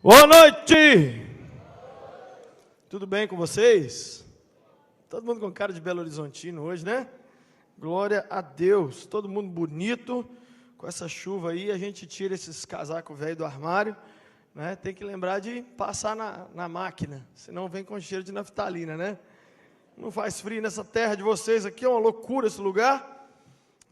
Boa noite! Tudo bem com vocês? Todo mundo com cara de Belo Horizontino hoje, né? Glória a Deus, todo mundo bonito. Com essa chuva aí, a gente tira esses casacos velhos do armário, né? Tem que lembrar de passar na máquina, senão vem com cheiro de naftalina, né? Não faz frio nessa terra de vocês aqui, é uma loucura esse lugar,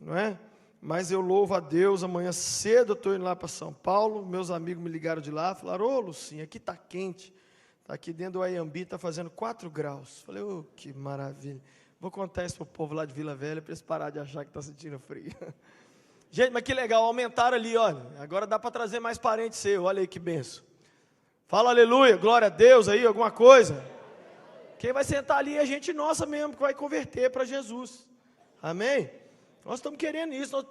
não é? Mas eu louvo a Deus, amanhã cedo eu estou indo lá para São Paulo, meus amigos me ligaram de lá, falaram, ô Lucinha, aqui está quente, está aqui dentro do Ayambi, está fazendo 4 graus. Falei, ô, que maravilha. Vou contar isso para o povo lá de Vila Velha, para eles pararem de achar que está sentindo frio. Gente, mas que legal, aumentaram ali, olha, agora dá para trazer mais parente seu, olha aí que benção. Fala aleluia, glória a Deus aí, alguma coisa. Quem vai sentar ali é gente nossa mesmo, que vai converter para Jesus, amém? Nós estamos querendo isso,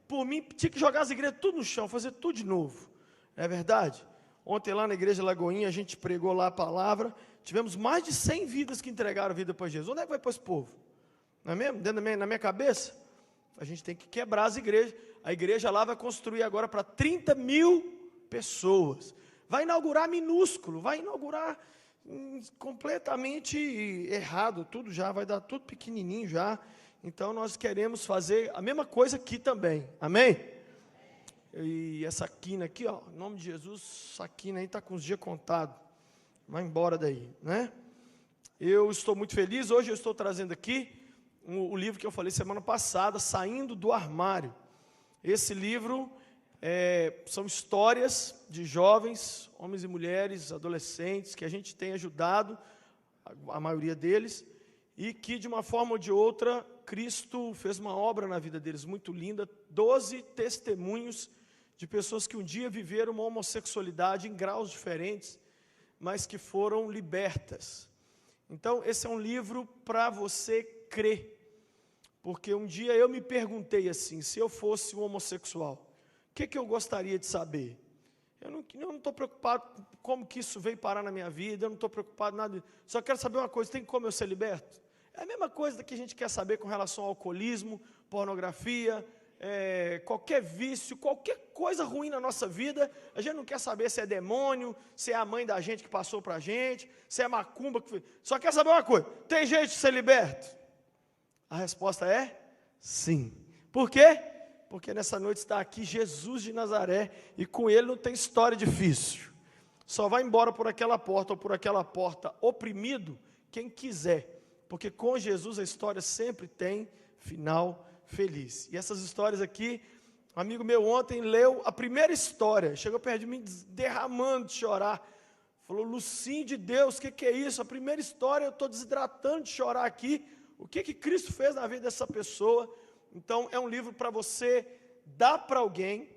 por mim, tinha que jogar as igrejas tudo no chão, fazer tudo de novo, não é verdade? Ontem lá na igreja Lagoinha, a gente pregou lá a palavra, tivemos mais de 100 vidas que entregaram a vida para Jesus. Onde é que vai para esse povo? Não é mesmo? Na minha cabeça? A gente tem que quebrar as igrejas. A igreja lá vai construir agora para 30 mil pessoas. Vai inaugurar minúsculo, vai inaugurar completamente errado, tudo já, vai dar tudo pequenininho já. Então nós queremos fazer a mesma coisa aqui também, amém? E essa quina aqui, ó, em nome de Jesus, essa quina aí está com os dias contados, vai embora daí, né? Eu estou muito feliz, hoje eu estou trazendo aqui o livro que eu falei semana passada, Saindo do Armário. Esse livro são histórias de jovens, homens e mulheres, adolescentes, que a gente tem ajudado, a maioria deles, e que de uma forma ou de outra, Cristo fez uma obra na vida deles muito linda, 12 testemunhos de pessoas que um dia viveram uma homossexualidade em graus diferentes, mas que foram libertas. Então, esse é um livro para você crer, porque um dia eu me perguntei assim, se eu fosse um homossexual, o que eu gostaria de saber? Eu não estou preocupado com como que isso veio parar na minha vida, eu não estou preocupado nada disso. Só quero saber uma coisa, tem como eu ser liberto? É a mesma coisa que a gente quer saber com relação ao alcoolismo, pornografia, qualquer vício, qualquer coisa ruim na nossa vida, a gente não quer saber se é demônio, se é a mãe da gente que passou para a gente, se é macumba, só quer saber uma coisa, tem jeito de ser liberto? A resposta é sim. Por quê? Porque nessa noite está aqui Jesus de Nazaré, e com ele não tem história difícil, só vai embora por aquela porta, ou por aquela porta oprimido, quem quiser, porque com Jesus a história sempre tem final feliz. E essas histórias aqui, um amigo meu ontem leu a primeira história, chegou perto de mim derramando de chorar, falou, Lucinho de Deus, o que é isso? A primeira história, eu estou desidratando de chorar aqui, o que Cristo fez na vida dessa pessoa? Então é um livro para você dar para alguém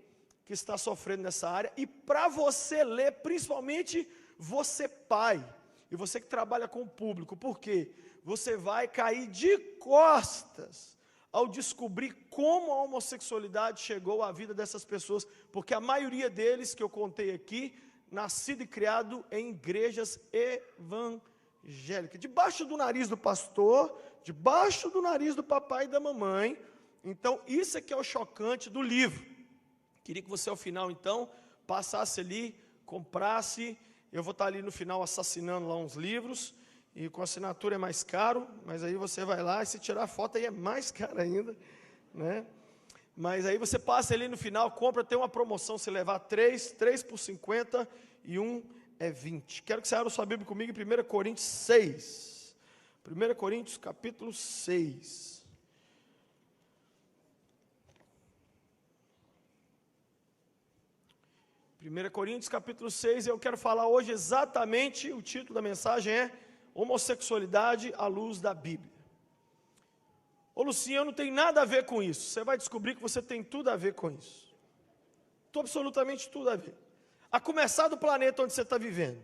que está sofrendo nessa área, e para você ler, principalmente você pai, e você que trabalha com o público, por quê? Você vai cair de costas ao descobrir como a homossexualidade chegou à vida dessas pessoas, porque a maioria deles, que eu contei aqui, nascido e criado em igrejas evangélicas, debaixo do nariz do pastor, debaixo do nariz do papai e da mamãe. Então, isso é que é o chocante do livro. Queria que você, ao final, então, passasse ali, comprasse. Eu vou estar ali no final assassinando lá uns livros, e com assinatura é mais caro, mas aí você vai lá, e se tirar foto aí é mais caro ainda, né? Mas aí você passa ali no final, compra, tem uma promoção, você levar 3 por 50 e 1 é 20. Quero que você abra sua Bíblia comigo em 1 Coríntios 6. 1 Coríntios capítulo 6. Primeira Coríntios capítulo 6, eu quero falar hoje exatamente, o título da mensagem é Homossexualidade à luz da Bíblia. Ô Lucinho, eu não tenho nada a ver com isso. Você vai descobrir que você tem tudo a ver com isso. Absolutamente tudo a ver. A começar do planeta onde você está vivendo.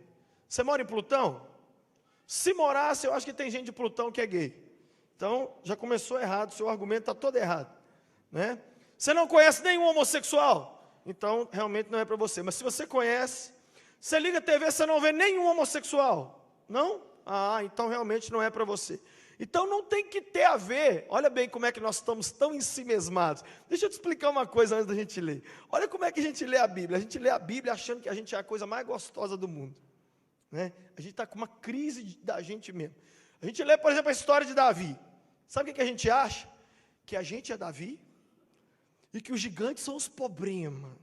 Você mora em Plutão? Se morasse, eu acho que tem gente de Plutão que é gay. Então, já começou errado, o seu argumento está todo errado, né? Você não conhece nenhum homossexual? Então, realmente não é para você. Mas se você conhece, você liga a TV, você não vê nenhum homossexual? Não? Ah, então realmente não é para você. Então não tem que ter a ver, olha bem como é que nós estamos tão ensimesmados. Deixa eu te explicar uma coisa antes da gente ler. Olha como é que a gente lê a Bíblia. A gente lê a Bíblia achando que a gente é a coisa mais gostosa do mundo, né? A gente está com uma crise da gente mesmo. A gente lê, por exemplo, a história de Davi. Sabe o que a gente acha? Que a gente é Davi e que os gigantes são os problema.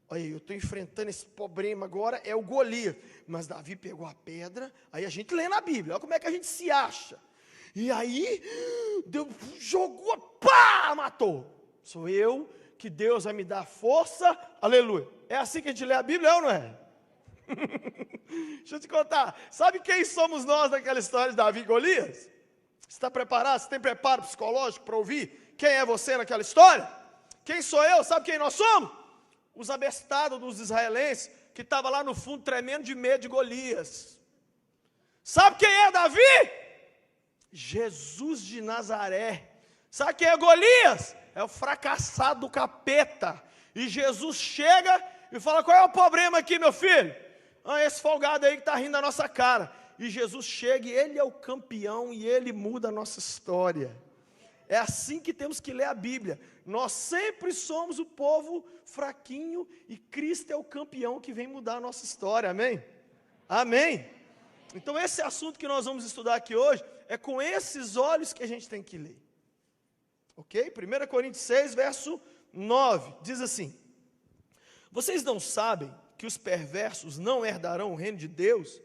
Olha, eu estou enfrentando esse problema agora, é o Golias. Mas Davi pegou a pedra, aí a gente lê na Bíblia, olha como é que a gente se acha. E aí, Deus jogou, pá, matou. Sou eu, que Deus vai me dar força, aleluia. É assim que a gente lê a Bíblia, ou não é? Deixa eu te contar, sabe quem somos nós naquela história de Davi e Golias? Você está preparado? Você tem preparo psicológico para ouvir quem é você naquela história? Quem sou eu? Sabe quem nós somos? Os abestados dos israelenses, que estavam lá no fundo tremendo de medo de Golias. Sabe quem é Davi? Jesus de Nazaré. Sabe quem é Golias? É o fracassado do capeta. E Jesus chega e fala: qual é o problema aqui, meu filho? Esse folgado aí que está rindo da nossa cara. E Jesus chega e ele é o campeão e ele muda a nossa história. É assim que temos que ler a Bíblia. Nós sempre somos o povo fraquinho e Cristo é o campeão que vem mudar a nossa história, amém? Amém? Então esse assunto que nós vamos estudar aqui hoje, é com esses olhos que a gente tem que ler. Ok? 1 Coríntios 6, verso 9, diz assim: vocês não sabem que os perversos não herdarão o reino de Deus?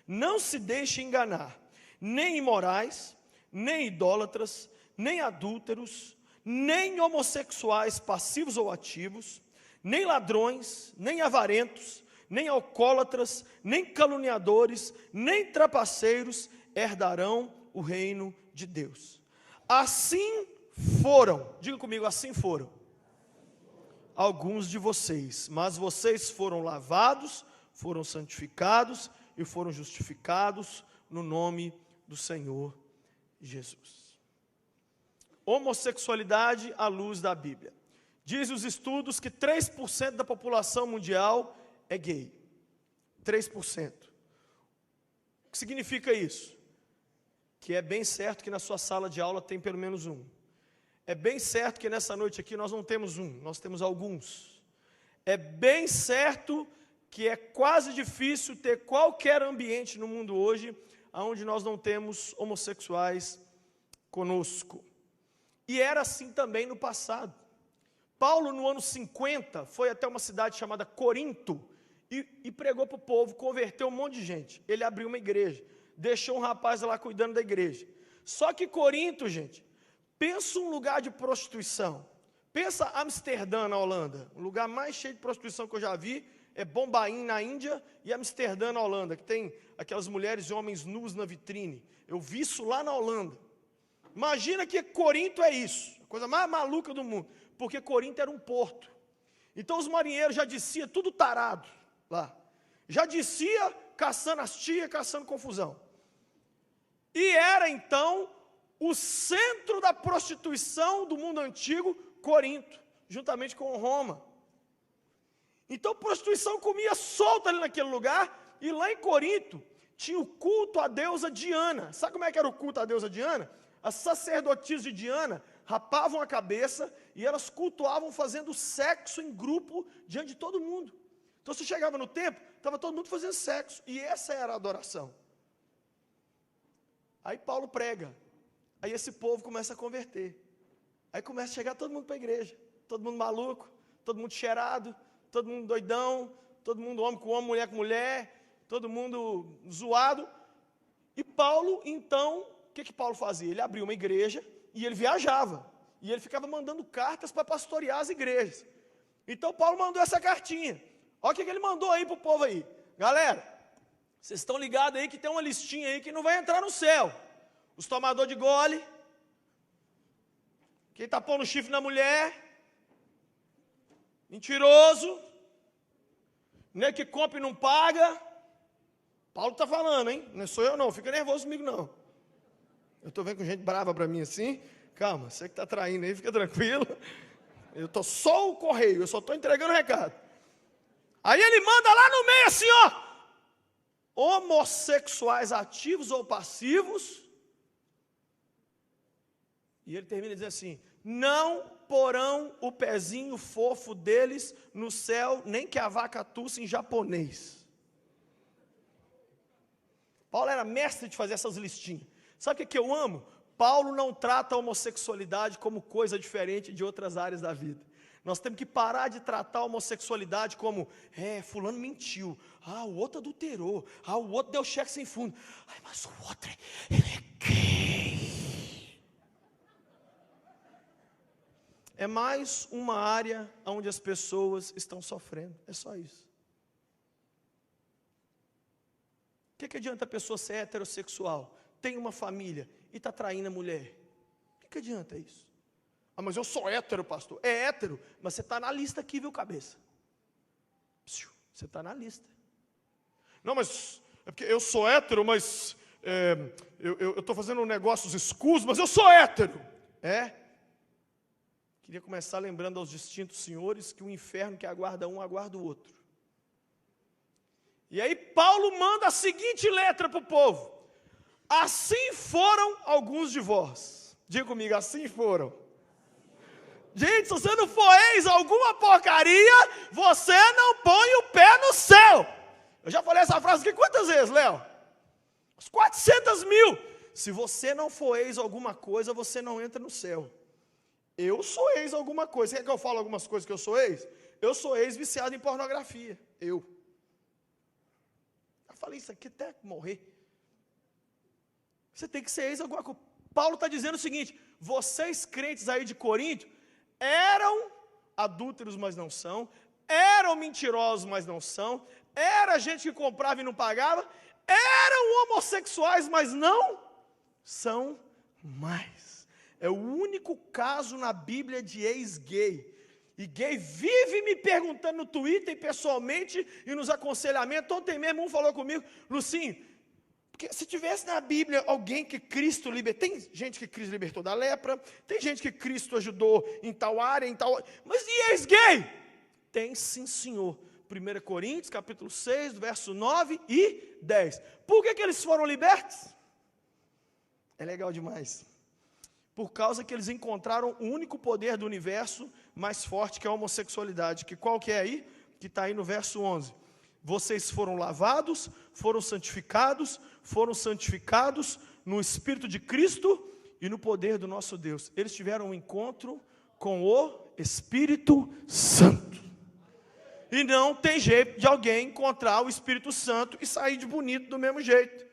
Não se deixem enganar, nem imorais, nem idólatras, nem adúlteros, nem homossexuais passivos ou ativos, nem ladrões, nem avarentos, nem alcoólatras, nem caluniadores, nem trapaceiros herdarão o reino de Deus. Assim foram, diga comigo, assim foram alguns de vocês, mas vocês foram lavados, foram santificados e foram justificados no nome do Senhor Jesus. Homossexualidade à luz da Bíblia. Diz os estudos que 3% da população mundial é gay. 3%. O que significa isso? Que é bem certo que na sua sala de aula tem pelo menos um. É bem certo que nessa noite aqui nós não temos um, nós temos alguns. É bem certo que é quase difícil ter qualquer ambiente no mundo hoje onde nós não temos homossexuais conosco. E era assim também no passado. Paulo, no ano 50, foi até uma cidade chamada Corinto e pregou para o povo, converteu um monte de gente. Ele abriu uma igreja, deixou um rapaz lá cuidando da igreja. Só que Corinto, gente, pensa um lugar de prostituição. Pensa Amsterdã, na Holanda. O lugar mais cheio de prostituição que eu já vi é Bombaim, na Índia, e Amsterdã, na Holanda, que tem aquelas mulheres e homens nus na vitrine. Eu vi isso lá na Holanda. Imagina que Corinto é isso, a coisa mais maluca do mundo, porque Corinto era um porto. Então os marinheiros já desciam tudo tarado lá. Já descia caçando as tias, caçando confusão. E era então o centro da prostituição do mundo antigo, Corinto, juntamente com Roma. Então prostituição comia solta ali naquele lugar, e lá em Corinto tinha o culto à deusa Diana. Sabe como é que era o culto à deusa Diana? As sacerdotisas de Diana rapavam a cabeça e elas cultuavam fazendo sexo em grupo diante de todo mundo. Então você chegava no templo, estava todo mundo fazendo sexo, e essa era a adoração. Aí Paulo prega, aí esse povo começa a converter, aí começa a chegar todo mundo para a igreja, todo mundo maluco, todo mundo cheirado, todo mundo doidão, todo mundo homem com homem, mulher com mulher, todo mundo zoado. E Paulo, então, o que Paulo fazia? Ele abriu uma igreja e ele viajava. E ele ficava mandando cartas para pastorear as igrejas. Então Paulo mandou essa cartinha. Olha o que ele mandou aí para o povo aí. Galera, vocês estão ligados aí que tem uma listinha aí que não vai entrar no céu. Os tomadores de gole, quem está pondo chifre na mulher, mentiroso, nem que compra e não paga. Paulo está falando, hein? Não sou eu não, fica nervoso comigo não. Eu estou vendo com gente brava para mim assim. Calma, você que está traindo aí, fica tranquilo. Eu estou só o correio, eu só estou entregando o recado. Aí ele manda lá no meio assim, ó. homossexuais ativos ou passivos. E ele termina dizendo assim: não porão o pezinho fofo deles no céu, nem que a vaca tussa em japonês. Paulo era mestre de fazer essas listinhas. Sabe o que eu amo? Paulo não trata a homossexualidade como coisa diferente de outras áreas da vida. Nós temos que parar de tratar a homossexualidade como, fulano mentiu, o outro adulterou, o outro deu cheque sem fundo, mas o outro ele é gay. É mais uma área onde as pessoas estão sofrendo, é só isso. O que adianta a pessoa ser heterossexual, tem uma família e está traindo a mulher? O que adianta isso? Mas eu sou hétero, pastor. É hétero, mas você está na lista aqui, viu, cabeça? Você está na lista. Não, mas é porque eu sou hétero, mas eu estou fazendo negócios escusos, mas eu sou hétero. Queria começar lembrando aos distintos senhores que o inferno que aguarda um, aguarda o outro. E aí Paulo manda a seguinte letra para o povo: assim foram alguns de vós. Diga comigo, assim foram. Gente, se você não for ex alguma porcaria, você não põe o pé no céu. Eu já falei essa frase aqui quantas vezes, Léo? Uns 400 mil. Se você não for ex alguma coisa, você não entra no céu. Eu sou ex alguma coisa. Quer que eu fale algumas coisas que eu sou ex? Eu sou ex viciado em pornografia. Eu falei isso aqui até morrer. Você tem que ser ex alguma coisa. Paulo está dizendo o seguinte: vocês crentes aí de Corinto eram adúlteros, mas não são, eram mentirosos, mas não são, era gente que comprava e não pagava, eram homossexuais, mas não são mais. É o único caso na Bíblia de ex-gay. E gay vive me perguntando no Twitter, pessoalmente, e nos aconselhamentos. Ontem mesmo um falou comigo: Lucinho, porque se tivesse na Bíblia alguém que Cristo libertou, tem gente que Cristo libertou da lepra, tem gente que Cristo ajudou em tal área, mas e ex-gay? Tem sim, senhor. 1 Coríntios, capítulo 6, verso 9 e 10. Por que eles foram libertos? É legal demais. Por causa que eles encontraram o único poder do universo mais forte, que é a homossexualidade. Que qual que é aí? Que está aí no verso 11. Vocês foram lavados, foram santificados no Espírito de Cristo e no poder do nosso Deus. Eles tiveram um encontro com o Espírito Santo. E não tem jeito de alguém encontrar o Espírito Santo e sair de bonito do mesmo jeito.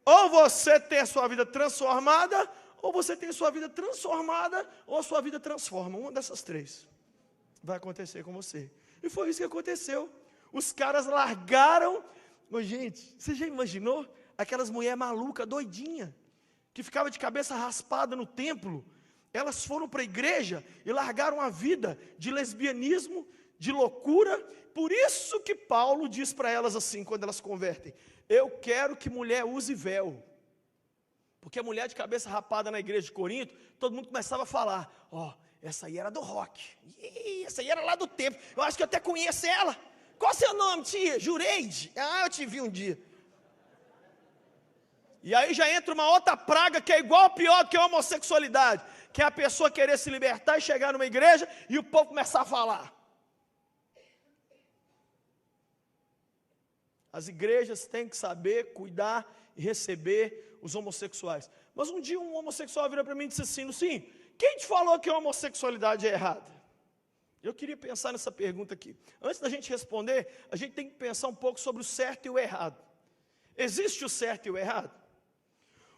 Ou você tem a sua vida transformada, ou você tem a sua vida transformada, ou a sua vida transforma. Uma dessas três vai acontecer com você. E foi isso que aconteceu. Os caras largaram. Mas, gente, você já imaginou aquelas mulheres malucas, doidinhas, que ficavam de cabeça raspada no templo? Elas foram para a igreja e largaram a vida de lesbianismo, de loucura. Por isso que Paulo diz para elas assim, quando elas convertem: eu quero que mulher use véu. Porque a mulher de cabeça rapada na igreja de Corinto, todo mundo começava a falar: essa aí era do rock, essa aí era lá do templo, eu acho que eu até conheço ela. Qual é o seu nome, tia? Jureide? Eu te vi um dia. E aí já entra uma outra praga que é igual, pior que a homossexualidade, que é a pessoa querer se libertar e chegar numa igreja e o povo começar a falar. As igrejas têm que saber cuidar e receber os homossexuais. Mas um dia um homossexual virou para mim e disse assim: Lucinho, quem te falou que a homossexualidade é errada? Eu queria pensar nessa pergunta aqui. Antes da gente responder, a gente tem que pensar um pouco sobre o certo e o errado. Existe o certo e o errado?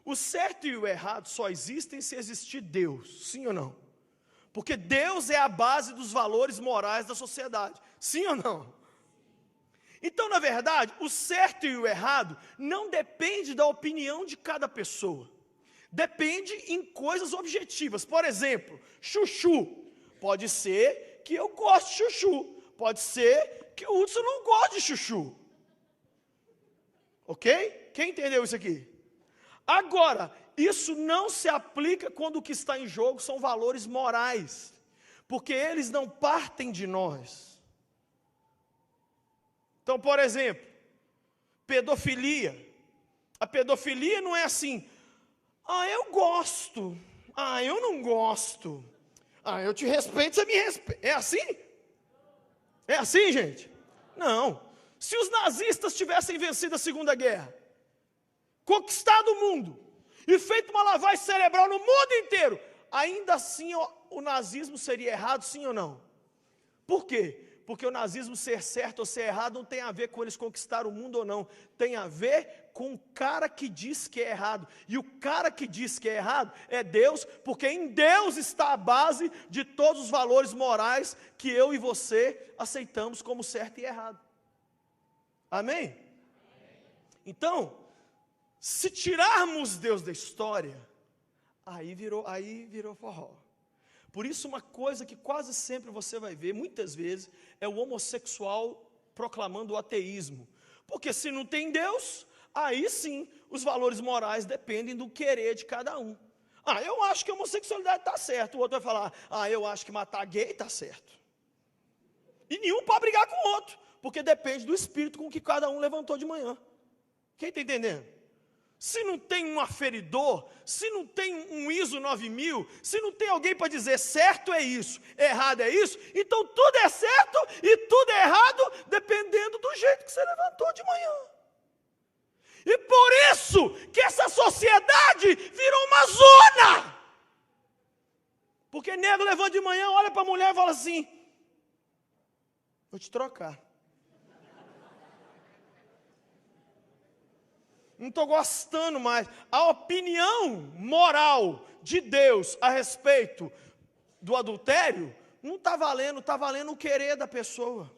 O certo e o errado só existem se existir Deus, sim ou não? Porque Deus é a base dos valores morais da sociedade, sim ou não? Então, na verdade, o certo e o errado não depende da opinião de cada pessoa. Depende em coisas objetivas. Por exemplo, chuchu. Pode ser que eu goste de chuchu. Pode ser que o Hudson não goste de chuchu. Ok? Quem entendeu isso aqui? Agora, isso não se aplica quando o que está em jogo são valores morais. Porque eles não partem de nós. Então, por exemplo, Pedofilia. A pedofilia não é assim, eu gosto, eu não gosto, eu te respeito, você me respeita. É assim? É assim, gente? Não. Se os nazistas tivessem vencido a Segunda Guerra, conquistado o mundo e feito uma lavagem cerebral no mundo inteiro, ainda assim o nazismo seria errado, sim ou não? Por quê? Porque o nazismo ser certo ou ser errado não tem a ver com eles conquistar o mundo ou não, tem a ver com o cara que diz que é errado, e o cara que diz que é errado é Deus, porque em Deus está a base de todos os valores morais que eu e você aceitamos como certo e errado. Amém? Então, se tirarmos Deus da história, aí virou forró. Por isso, uma coisa que quase sempre você vai ver, muitas vezes, é o homossexual proclamando o ateísmo. Porque se não tem Deus, aí sim, os valores morais dependem do querer de cada um. Eu acho que a homossexualidade está certa. O outro vai falar, eu acho que matar gay está certo. E nenhum pode brigar com o outro, porque depende do espírito com que cada um levantou de manhã. Quem está entendendo? Se não tem um aferidor, se não tem um ISO 9000, se não tem alguém para dizer certo é isso, errado é isso, então tudo é certo e tudo é errado, dependendo do jeito que você levantou de manhã. E por isso que essa sociedade virou uma zona. Porque nego levanta de manhã, olha para a mulher e fala assim, vou te trocar. Não estou gostando mais. A opinião moral de Deus a respeito do adultério não está valendo, está valendo o querer da pessoa.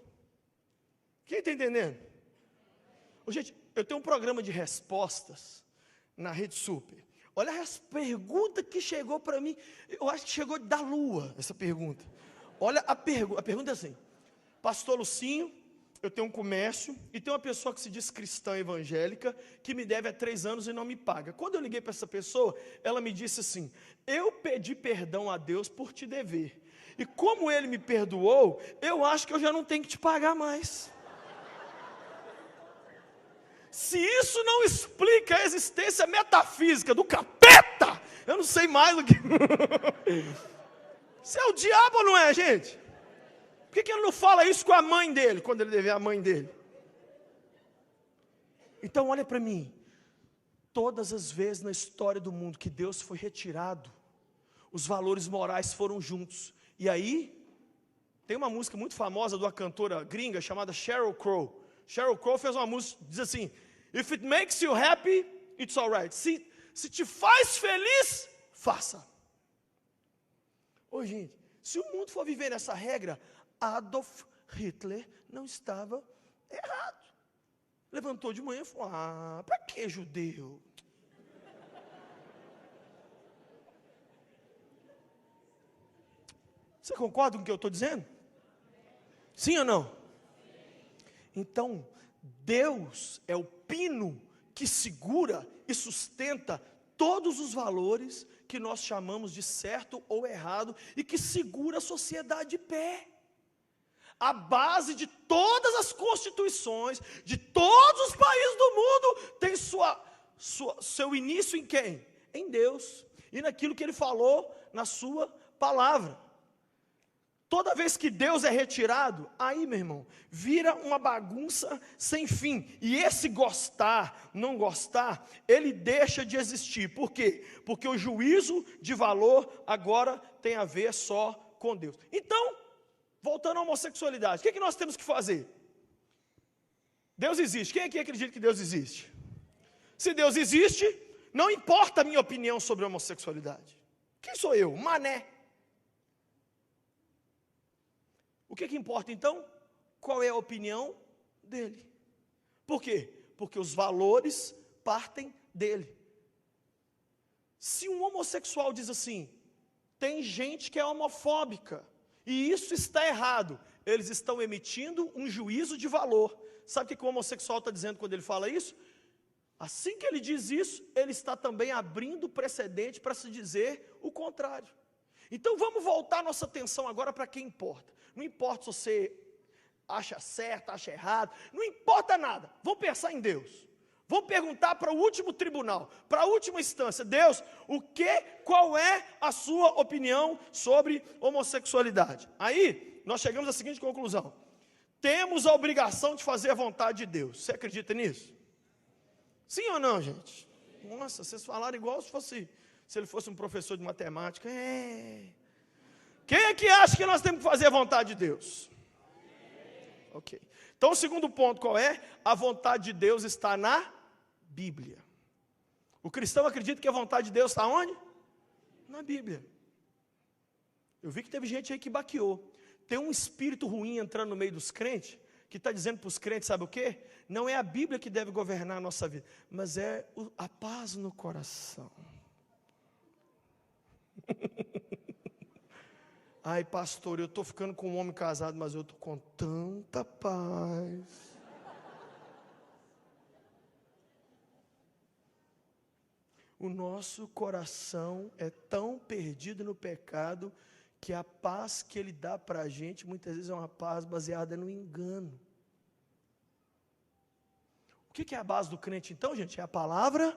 Quem está entendendo? Gente, eu tenho um programa de respostas na Rede Super. Olha as perguntas que chegou para mim. Eu acho que chegou da lua essa pergunta. Olha a pergunta é assim, Pastor Lucinho, eu tenho um comércio e tem uma pessoa que se diz cristã evangélica que me deve há 3 anos e não me paga. Quando eu liguei para essa pessoa, ela me disse assim, eu pedi perdão a Deus por te dever. E como ele me perdoou, eu acho que eu já não tenho que te pagar mais. Se isso não explica a existência metafísica do capeta, eu não sei mais o que... Se é o diabo ou não é, gente? Por que ele não fala isso com a mãe dele, quando ele dever a mãe dele? Então olha para mim, todas as vezes na história do mundo que Deus foi retirado, os valores morais foram juntos. E aí, tem uma música muito famosa de uma cantora gringa chamada Sheryl Crow. Sheryl Crow fez uma música, diz assim, if it makes you happy, it's alright. Se te faz feliz, faça. Ô gente, se o mundo for viver nessa regra, Adolf Hitler não estava errado. Levantou de manhã e falou, para que judeu? Você concorda com o que eu estou dizendo? Sim ou não? Então, Deus é o pino que segura e sustenta todos os valores que nós chamamos de certo ou errado e que segura a sociedade de pé. A base de todas as constituições, de todos os países do mundo, tem seu início em quem? Em Deus. E naquilo que Ele falou na sua palavra. Toda vez que Deus é retirado, aí, meu irmão, vira uma bagunça sem fim. E esse gostar, não gostar, ele deixa de existir. Por quê? Porque o juízo de valor agora tem a ver só com Deus. Então, voltando à homossexualidade, o que nós temos que fazer? Deus existe. Quem aqui acredita que Deus existe? Se Deus existe, não importa a minha opinião sobre a homossexualidade. Quem sou eu? Mané. O que importa então? Qual é a opinião dele? Por quê? Porque os valores partem dele. Se um homossexual diz assim, tem gente que é homofóbica, e isso está errado, eles estão emitindo um juízo de valor. Sabe o que o homossexual está dizendo quando ele fala isso? Assim que ele diz isso, ele está também abrindo precedente para se dizer o contrário. Então vamos voltar nossa atenção agora para quem importa. Não importa se você acha certo, acha errado, não importa nada, vamos pensar em Deus. Vamos perguntar para o último tribunal, para a última instância, Deus, qual é a sua opinião sobre homossexualidade? Aí, nós chegamos à seguinte conclusão: temos a obrigação de fazer a vontade de Deus. Você acredita nisso? Sim ou não, gente? Nossa, vocês falaram igual se ele fosse um professor de matemática. Quem é que acha que nós temos que fazer a vontade de Deus? Ok. Então, o segundo ponto qual é? A vontade de Deus está na Bíblia. O cristão acredita que a vontade de Deus está onde? Na Bíblia. Eu vi que teve gente aí que baqueou. Tem um espírito ruim entrando no meio dos crentes, que está dizendo para os crentes, sabe o quê? Não é a Bíblia que deve governar a nossa vida, mas é a paz no coração. Ai, pastor, eu estou ficando com um homem casado, mas eu estou com tanta paz. O nosso coração é tão perdido no pecado, que a paz que Ele dá para a gente, muitas vezes é uma paz baseada no engano. O que é a base do crente então, gente? É a palavra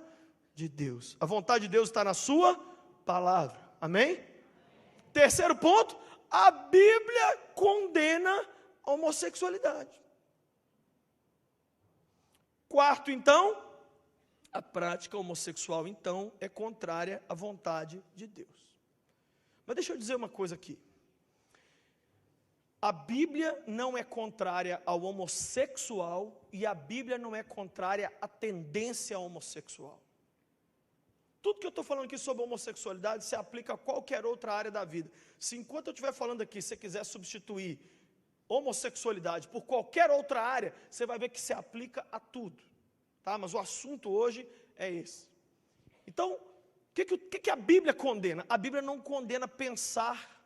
de Deus. A vontade de Deus está na sua palavra. Amém? Terceiro ponto, a Bíblia condena a homossexualidade. Quarto, então, a prática homossexual, então, é contrária à vontade de Deus. Mas deixa eu dizer uma coisa aqui. A Bíblia não é contrária ao homossexual e a Bíblia não é contrária à tendência homossexual. Tudo que eu estou falando aqui sobre homossexualidade se aplica a qualquer outra área da vida. Se enquanto eu estiver falando aqui, você quiser substituir homossexualidade por qualquer outra área, você vai ver que se aplica a tudo. Tá? Mas o assunto hoje é esse. Então, o que a Bíblia condena? A Bíblia não condena pensar,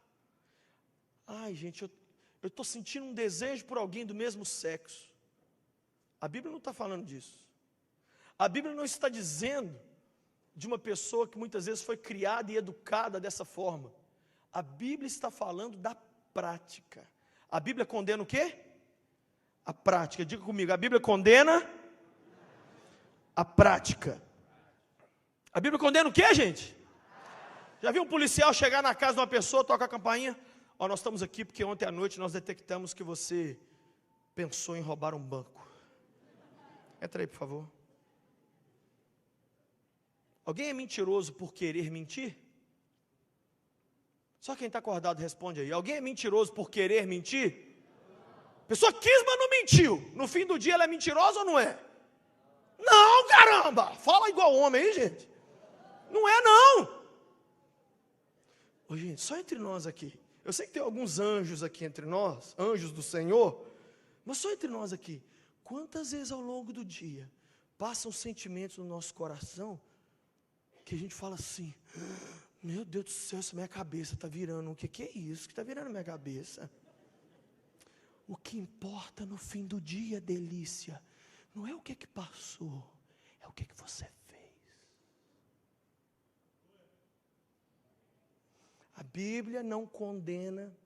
ai gente, eu estou sentindo um desejo por alguém do mesmo sexo. A Bíblia não está falando disso. A Bíblia não está dizendo de uma pessoa que muitas vezes foi criada e educada dessa forma. A Bíblia está falando da prática. A Bíblia condena o quê? A prática. Diga comigo, a Bíblia condena a prática. A Bíblia condena o quê, gente? Já viu um policial chegar na casa de uma pessoa, tocar a campainha? Ó, nós estamos aqui porque ontem à noite nós detectamos que você pensou em roubar um banco. Entra aí, por favor. Alguém é mentiroso por querer mentir? Só quem está acordado responde aí. Alguém é mentiroso por querer mentir? A pessoa quis, mas não mentiu. No fim do dia ela é mentirosa ou não é? Não, caramba! Fala igual homem aí, gente. Não é, não. Ô, gente, só entre nós aqui. Eu sei que tem alguns anjos aqui entre nós, anjos do Senhor, mas só entre nós aqui. Quantas vezes ao longo do dia passam sentimentos no nosso coração que a gente fala assim, meu Deus do céu, essa minha cabeça está virando, o que é isso que está virando minha cabeça? O que importa no fim do dia, delícia, não é o que passou, é o que você fez. A Bíblia não condena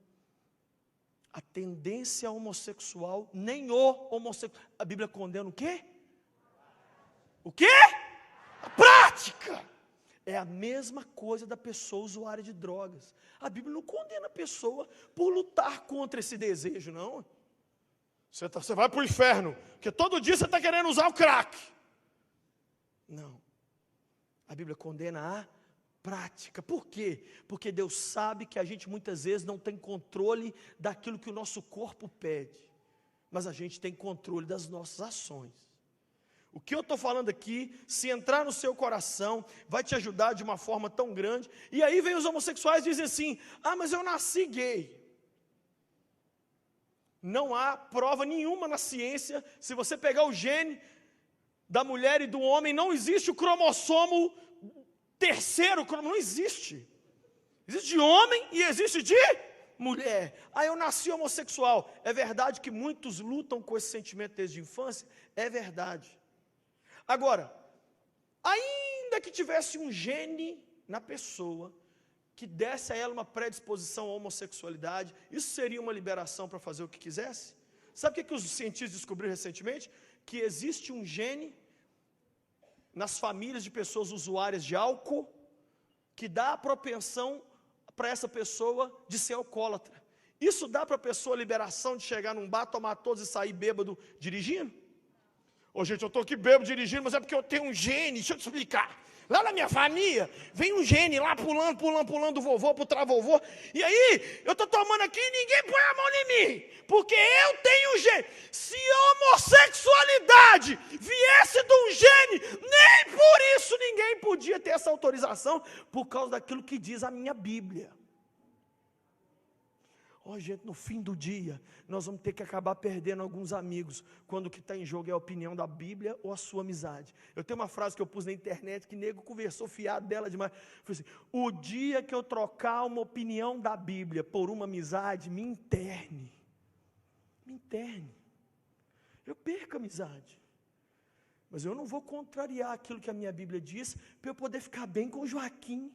a tendência homossexual, nem o homossexual. A Bíblia condena o quê? O quê? A prática. É a mesma coisa da pessoa usuária de drogas. A Bíblia não condena a pessoa por lutar contra esse desejo, não. Você vai para o inferno, porque todo dia você está querendo usar o crack. Não. A Bíblia condena a prática. Por quê? Porque Deus sabe que a gente muitas vezes não tem controle daquilo que o nosso corpo pede, mas a gente tem controle das nossas ações. O que eu estou falando aqui, se entrar no seu coração, vai te ajudar de uma forma tão grande. E aí vem os homossexuais e dizem assim, mas eu nasci gay. Não há prova nenhuma na ciência, se você pegar o gene da mulher e do homem, não existe o cromossomo terceiro, não existe. Existe de homem e existe de mulher. Eu nasci homossexual. É verdade que muitos lutam com esse sentimento desde a infância? É verdade. Agora, ainda que tivesse um gene na pessoa que desse a ela uma predisposição à homossexualidade, isso seria uma liberação para fazer o que quisesse? Sabe o que os cientistas descobriram recentemente? Que existe um gene nas famílias de pessoas usuárias de álcool que dá a propensão para essa pessoa de ser alcoólatra. Isso dá para a pessoa a liberação de chegar num bar, tomar todos e sair bêbado dirigindo? Ô gente, eu estou aqui bêbado dirigindo, mas é porque eu tenho um gene, deixa eu te explicar. Lá na minha família, vem um gene lá pulando do vovô pro travovô, e aí, eu estou tomando aqui e ninguém põe a mão em mim, porque eu tenho um gene. Se homossexualidade viesse de um gene, nem por isso ninguém podia ter essa autorização, por causa daquilo que diz a minha Bíblia. Gente, no fim do dia, nós vamos ter que acabar perdendo alguns amigos, quando o que está em jogo é a opinião da Bíblia ou a sua amizade. Eu tenho uma frase que eu pus na internet, que nego conversou fiado dela demais. Falei assim: o dia que eu trocar uma opinião da Bíblia por uma amizade, me interne. Eu perco a amizade. Mas eu não vou contrariar aquilo que a minha Bíblia diz, para eu poder ficar bem com o Joaquim.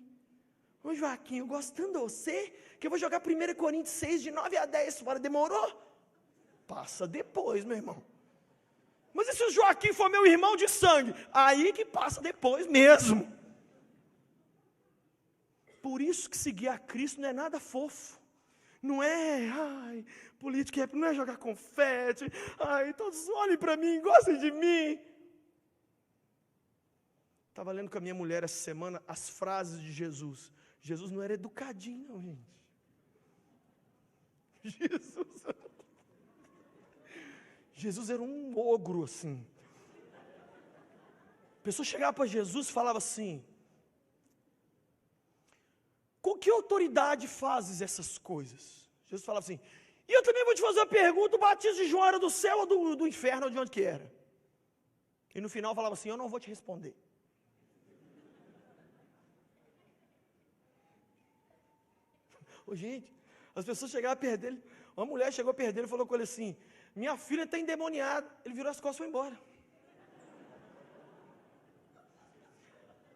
Ô Joaquim, eu gosto tanto de você, que eu vou jogar 1 Coríntios 6, de 9 a 10 fora. Demorou? Passa depois, meu irmão. Mas e se o Joaquim for meu irmão de sangue? Aí que passa depois mesmo. Por isso que seguir a Cristo não é nada fofo. Não é, política não é jogar confete. Todos olhem para mim, gostem de mim. Estava lendo com a minha mulher essa semana as frases de Jesus. Jesus não era educadinho, não, gente. Jesus era um ogro, assim. A pessoa chegava para Jesus e falava assim: com que autoridade fazes essas coisas? Jesus falava assim: e eu também vou te fazer uma pergunta: o batismo de João era do céu ou do inferno, ou de onde que era? E no final falava assim: eu não vou te responder. Gente, as pessoas chegavam perto dele. Uma mulher chegou perto dele e falou com ele assim: minha filha está endemoniada. Ele virou as costas e foi embora.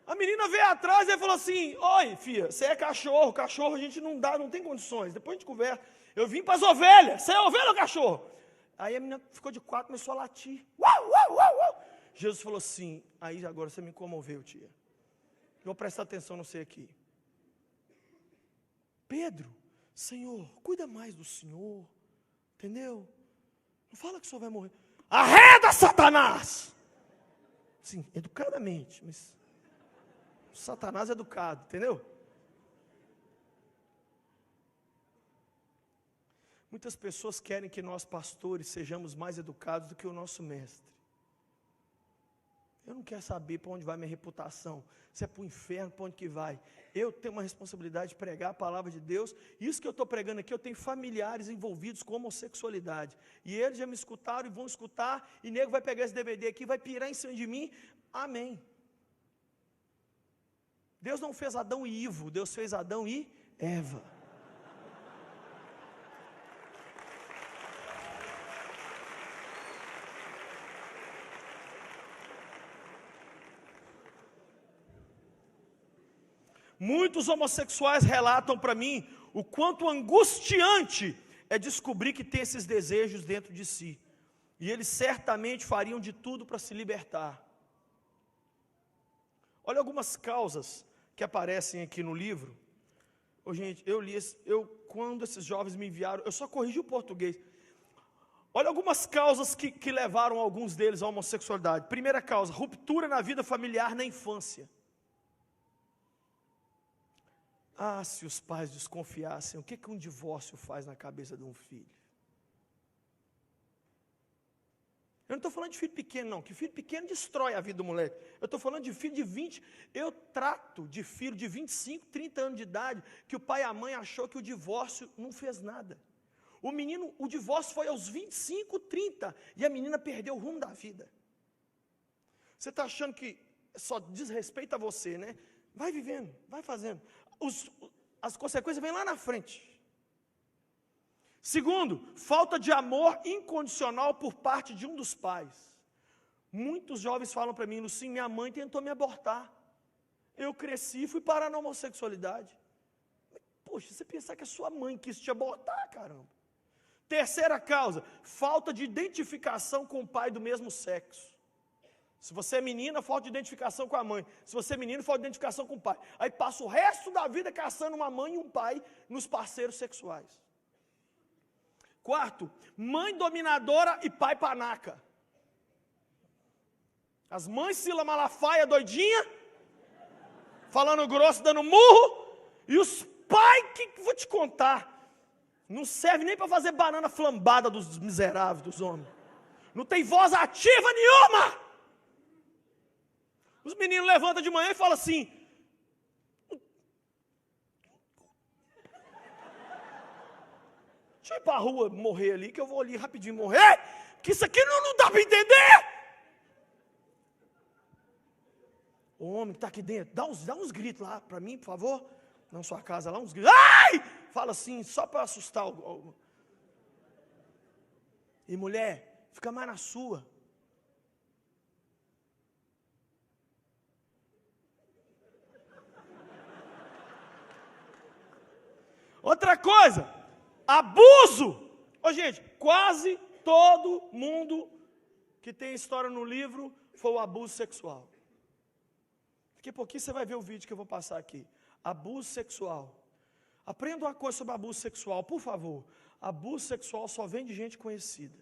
A menina veio atrás e falou assim: oi filha, você é cachorro a gente não tem condições, depois a gente conversa. Eu vim para as ovelhas, você é ovelha ou cachorro? Aí a menina ficou de quatro, começou a latir. Uau, uau, uau, uau. Jesus falou assim: aí agora você me comoveu, tia. Eu vou prestar atenção no você aqui. Pedro, Senhor, cuida mais do Senhor, entendeu? Não fala que o Senhor vai morrer. Arreda, Satanás! Sim, educadamente, mas Satanás é educado, entendeu? Muitas pessoas querem que nós pastores sejamos mais educados do que o nosso mestre. Eu não quero saber para onde vai minha reputação, se é para o inferno, para onde que vai. Eu tenho uma responsabilidade de pregar a palavra de Deus. Isso que eu estou pregando aqui, eu tenho familiares envolvidos com homossexualidade. E eles já me escutaram e vão escutar, e nego vai pegar esse DVD aqui, vai pirar em cima de mim. Amém. Deus não fez Adão e Ivo, Deus fez Adão e Eva. Muitos homossexuais relatam para mim o quanto angustiante é descobrir que tem esses desejos dentro de si. E eles certamente fariam de tudo para se libertar. Olha algumas causas que aparecem aqui no livro. Gente, quando esses jovens me enviaram, eu só corrigi o português. Olha algumas causas que levaram alguns deles à homossexualidade. Primeira causa: ruptura na vida familiar na infância. Se os pais desconfiassem, o que um divórcio faz na cabeça de um filho? Eu não estou falando de filho pequeno, não, que filho pequeno destrói a vida do moleque. Eu estou falando de filho de 20, eu trato de filho de 25, 30 anos de idade, que o pai e a mãe achou que o divórcio não fez nada. O divórcio foi aos 25, 30, e a menina perdeu o rumo da vida. Você está achando que só diz respeito a você, né? Vai vivendo, vai fazendo. As consequências vêm lá na frente. Segundo, falta de amor incondicional por parte de um dos pais. Muitos jovens falam para mim: Lucinho, minha mãe tentou me abortar. Eu cresci e fui parar na homossexualidade. Poxa, você pensar que a sua mãe quis te abortar, caramba. Terceira causa, falta de identificação com o pai do mesmo sexo. Se você é menina, falta de identificação com a mãe. Se você é menino, falta de identificação com o pai. Aí passa o resto da vida caçando uma mãe e um pai nos parceiros sexuais. Quarto, mãe dominadora e pai panaca. As mães Sila Malafaia doidinha, falando grosso, dando murro, e os pais que vou te contar, não serve nem para fazer banana flambada dos miseráveis, dos homens. Não tem voz ativa nenhuma. Os meninos levantam de manhã e falam assim: deixa eu ir para a rua morrer ali, que eu vou ali rapidinho morrer, que isso aqui não dá para entender. O homem que está aqui dentro, dá uns gritos lá para mim, por favor. Na sua casa lá, uns gritos. Ai! Fala assim, só para assustar. E mulher, fica mais na sua. Outra coisa, abuso. Ô gente, quase todo mundo que tem história no livro foi o abuso sexual. Daqui a pouquinho você vai ver o vídeo que eu vou passar aqui. Abuso sexual. Aprenda uma coisa sobre abuso sexual, por favor. Abuso sexual só vem de gente conhecida.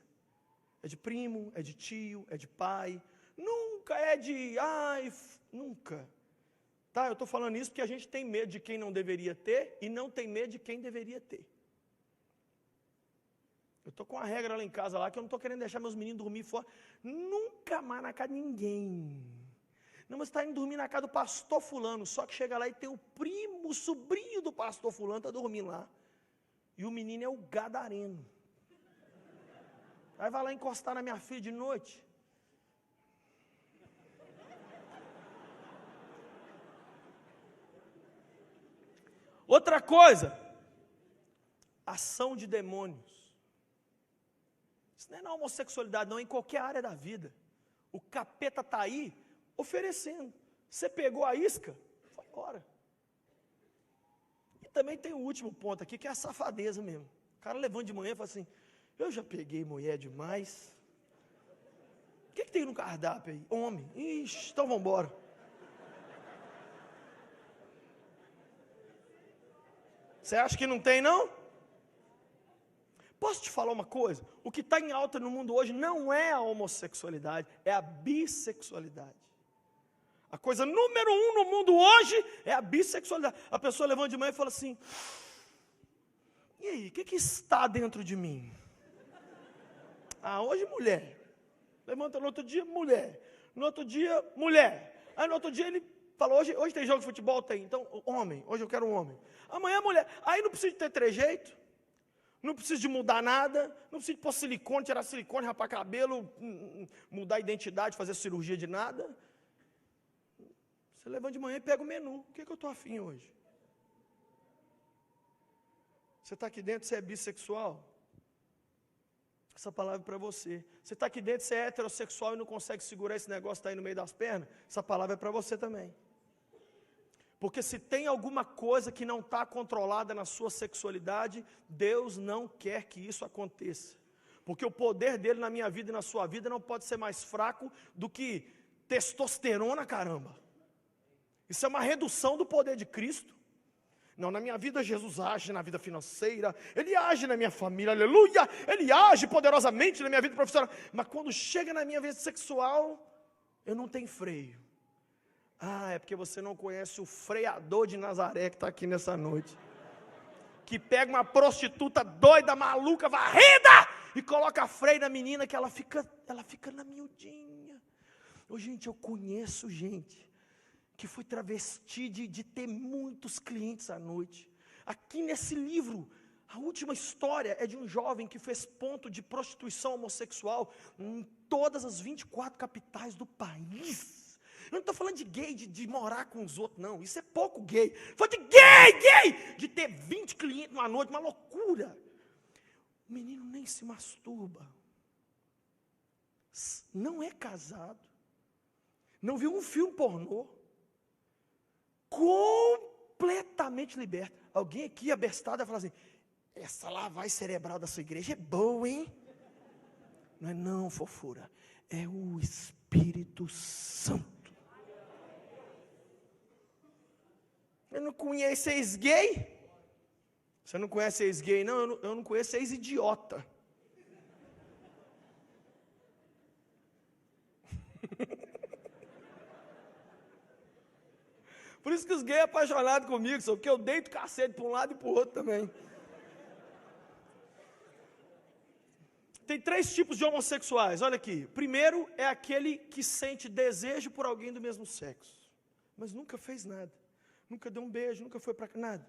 É de primo, é de tio, é de pai. Nunca é de, nunca. Tá, eu estou falando isso porque a gente tem medo de quem não deveria ter e não tem medo de quem deveria ter. Eu estou com uma regra lá em casa lá que eu não estou querendo deixar meus meninos dormir fora. Nunca mais na casa de ninguém. Não, mas está indo dormir na casa do pastor fulano, só que chega lá e tem o primo, o sobrinho do pastor fulano, está dormindo lá. E o menino é o gadareno. Aí vai lá encostar na minha filha de noite. Outra coisa, ação de demônios. Isso não é na homossexualidade, não, é em qualquer área da vida. O capeta está aí oferecendo. Você pegou a isca, foi embora. E também tem o último ponto aqui, que é a safadeza mesmo. O cara levanta de manhã e fala assim: eu já peguei mulher demais. O que tem no cardápio aí? Homem. Ixi, então vamos embora. Você acha que não tem, não? Posso te falar uma coisa? O que está em alta no mundo hoje não é a homossexualidade, é a bissexualidade. A coisa número 1 no mundo hoje é a bissexualidade. A pessoa levanta de manhã e fala assim: e aí, o que está dentro de mim? Hoje mulher. Levanta no outro dia, mulher. No outro dia, mulher. Aí no outro dia ele fala: hoje tem jogo de futebol? Tem. Então, homem. Hoje eu quero um homem. Amanhã mulher. Aí não precisa de ter trejeito. Não precisa de mudar nada. Não precisa de pôr silicone, tirar silicone, rapar cabelo, mudar a identidade, fazer cirurgia de nada. Você levanta de manhã e pega o menu. O que eu estou afim hoje? Você está aqui dentro, você é bissexual? Essa palavra é para você. Você está aqui dentro, você é heterossexual e não consegue segurar esse negócio que está aí no meio das pernas? Essa palavra é para você também. Porque se tem alguma coisa que não está controlada na sua sexualidade, Deus não quer que isso aconteça. Porque o poder dele na minha vida e na sua vida não pode ser mais fraco do que testosterona, caramba. Isso é uma redução do poder de Cristo. Não, na minha vida Jesus age na vida financeira, Ele age na minha família, aleluia, Ele age poderosamente na minha vida profissional, mas quando chega na minha vida sexual, eu não tenho freio. É porque você não conhece o freador de Nazaré que está aqui nessa noite, que pega uma prostituta doida, maluca, varrida, e coloca freio na menina que ela fica na miudinha. Gente, eu conheço gente que foi travesti de ter muitos clientes à noite. Aqui nesse livro, a última história é de um jovem que fez ponto de prostituição homossexual em todas as 24 capitais do país. Eu não estou falando de gay, de morar com os outros, não. Isso é pouco gay. Foi de gay, de ter 20 clientes numa noite, uma loucura. O menino nem se masturba. Não é casado. Não viu um filme pornô. Completamente liberto. Alguém aqui abestado vai falar assim: essa lavagem cerebral da sua igreja é boa, hein? Não é não, fofura. É o Espírito Santo. Eu não conheço ex-gay? Você não conhece ex-gay? Não, eu não conheço ex-idiota. Por isso que os gays são apaixonados comigo, só porque eu deito cacete para um lado e para o outro também. Tem 3 tipos de homossexuais, olha aqui. Primeiro é aquele que sente desejo por alguém do mesmo sexo, mas nunca fez nada, nunca deu um beijo, nunca foi para nada,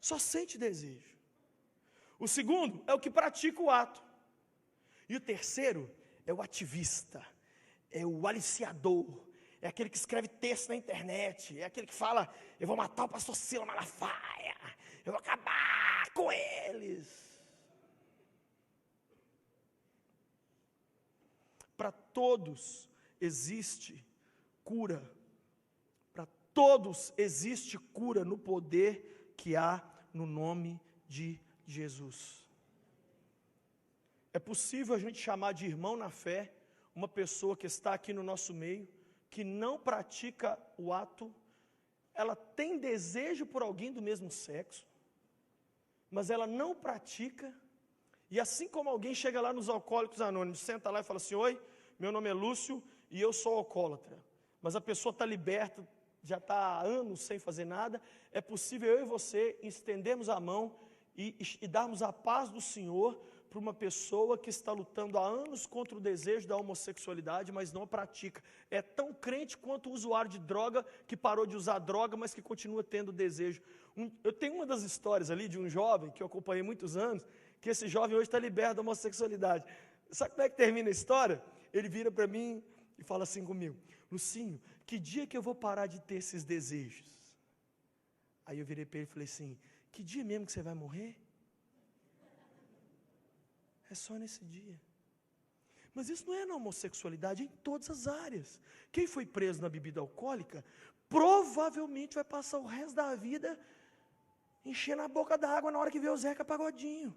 só sente desejo. O segundo é o que pratica o ato. E o terceiro é o ativista, é o aliciador, é aquele que escreve texto na internet, é aquele que fala, eu vou matar o pastor Silas Malafaia, eu vou acabar com eles. Para todos existe cura. Para todos existe cura no poder que há no nome de Jesus. É possível a gente chamar de irmão na fé uma pessoa que está aqui no nosso meio, que não pratica o ato, ela tem desejo por alguém do mesmo sexo, mas ela não pratica. E assim como alguém chega lá nos Alcoólicos Anônimos, senta lá e fala assim, oi, meu nome é Lúcio e eu sou alcoólatra, mas a pessoa está liberta, já está há anos sem fazer nada, é possível eu e você estendermos a mão e darmos a paz do Senhor para uma pessoa que está lutando há anos contra o desejo da homossexualidade, mas não pratica. É tão crente quanto o usuário de droga que parou de usar droga, mas que continua tendo desejo. Eu tenho uma das histórias ali de um jovem que eu acompanhei muitos anos, que esse jovem hoje está liberto da homossexualidade. Sabe como é que termina a história? Ele vira para mim e fala assim comigo, Lucinho, que dia que eu vou parar de ter esses desejos? Aí eu virei para ele e falei assim, que dia mesmo que você vai morrer? É só nesse dia. Mas isso não é na homossexualidade, é em todas as áreas. Quem foi preso na bebida alcoólica, provavelmente vai passar o resto da vida enchendo a boca d'água na hora que vê o Zeca Pagodinho.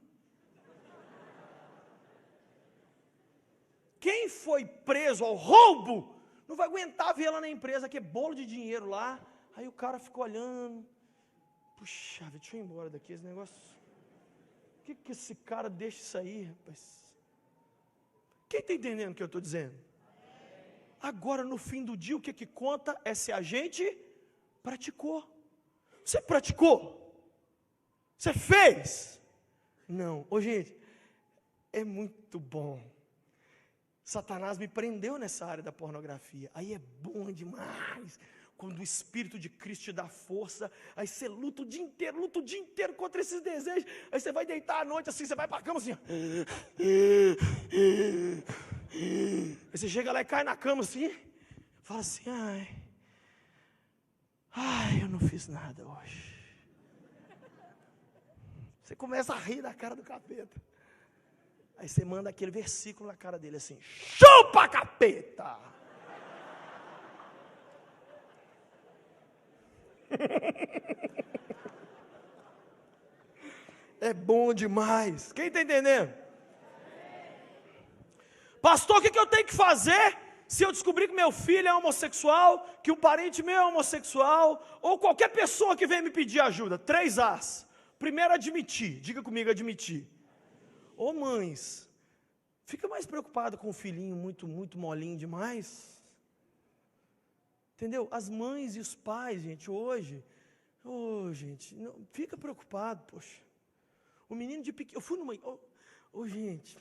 Quem foi preso ao roubo, não vai aguentar ver lá na empresa, que é bolo de dinheiro lá. Aí o cara ficou olhando. Puxa, deixa eu ir embora daqui, esse negócio. Por que esse cara deixa isso aí, rapaz? Quem está entendendo o que eu estou dizendo? Agora, no fim do dia, o que conta é se a gente praticou. Você praticou? Você fez? Não. Ô, gente, é muito bom. Satanás me prendeu nessa área da pornografia. Aí é bom demais. Quando o Espírito de Cristo te dá força, aí você luta o dia inteiro contra esses desejos. Aí você vai deitar à noite assim, você vai para a cama assim. Aí você chega lá e cai na cama assim, fala assim, ai, eu não fiz nada hoje. Você começa a rir da cara do capeta. Aí você manda aquele versículo na cara dele assim, chupa capeta! É bom demais. Quem está entendendo? Pastor, o que eu tenho que fazer se eu descobrir que meu filho é homossexual, que um parente meu é homossexual, ou qualquer pessoa que venha me pedir ajuda? 3 As. Primeiro, admitir. Diga comigo, admitir. Ô mães, fica mais preocupado com o filhinho muito molinho demais. Entendeu? As mães e os pais, gente, hoje, gente, não, fica preocupado, poxa. O menino de pequeno, eu fui numa, gente,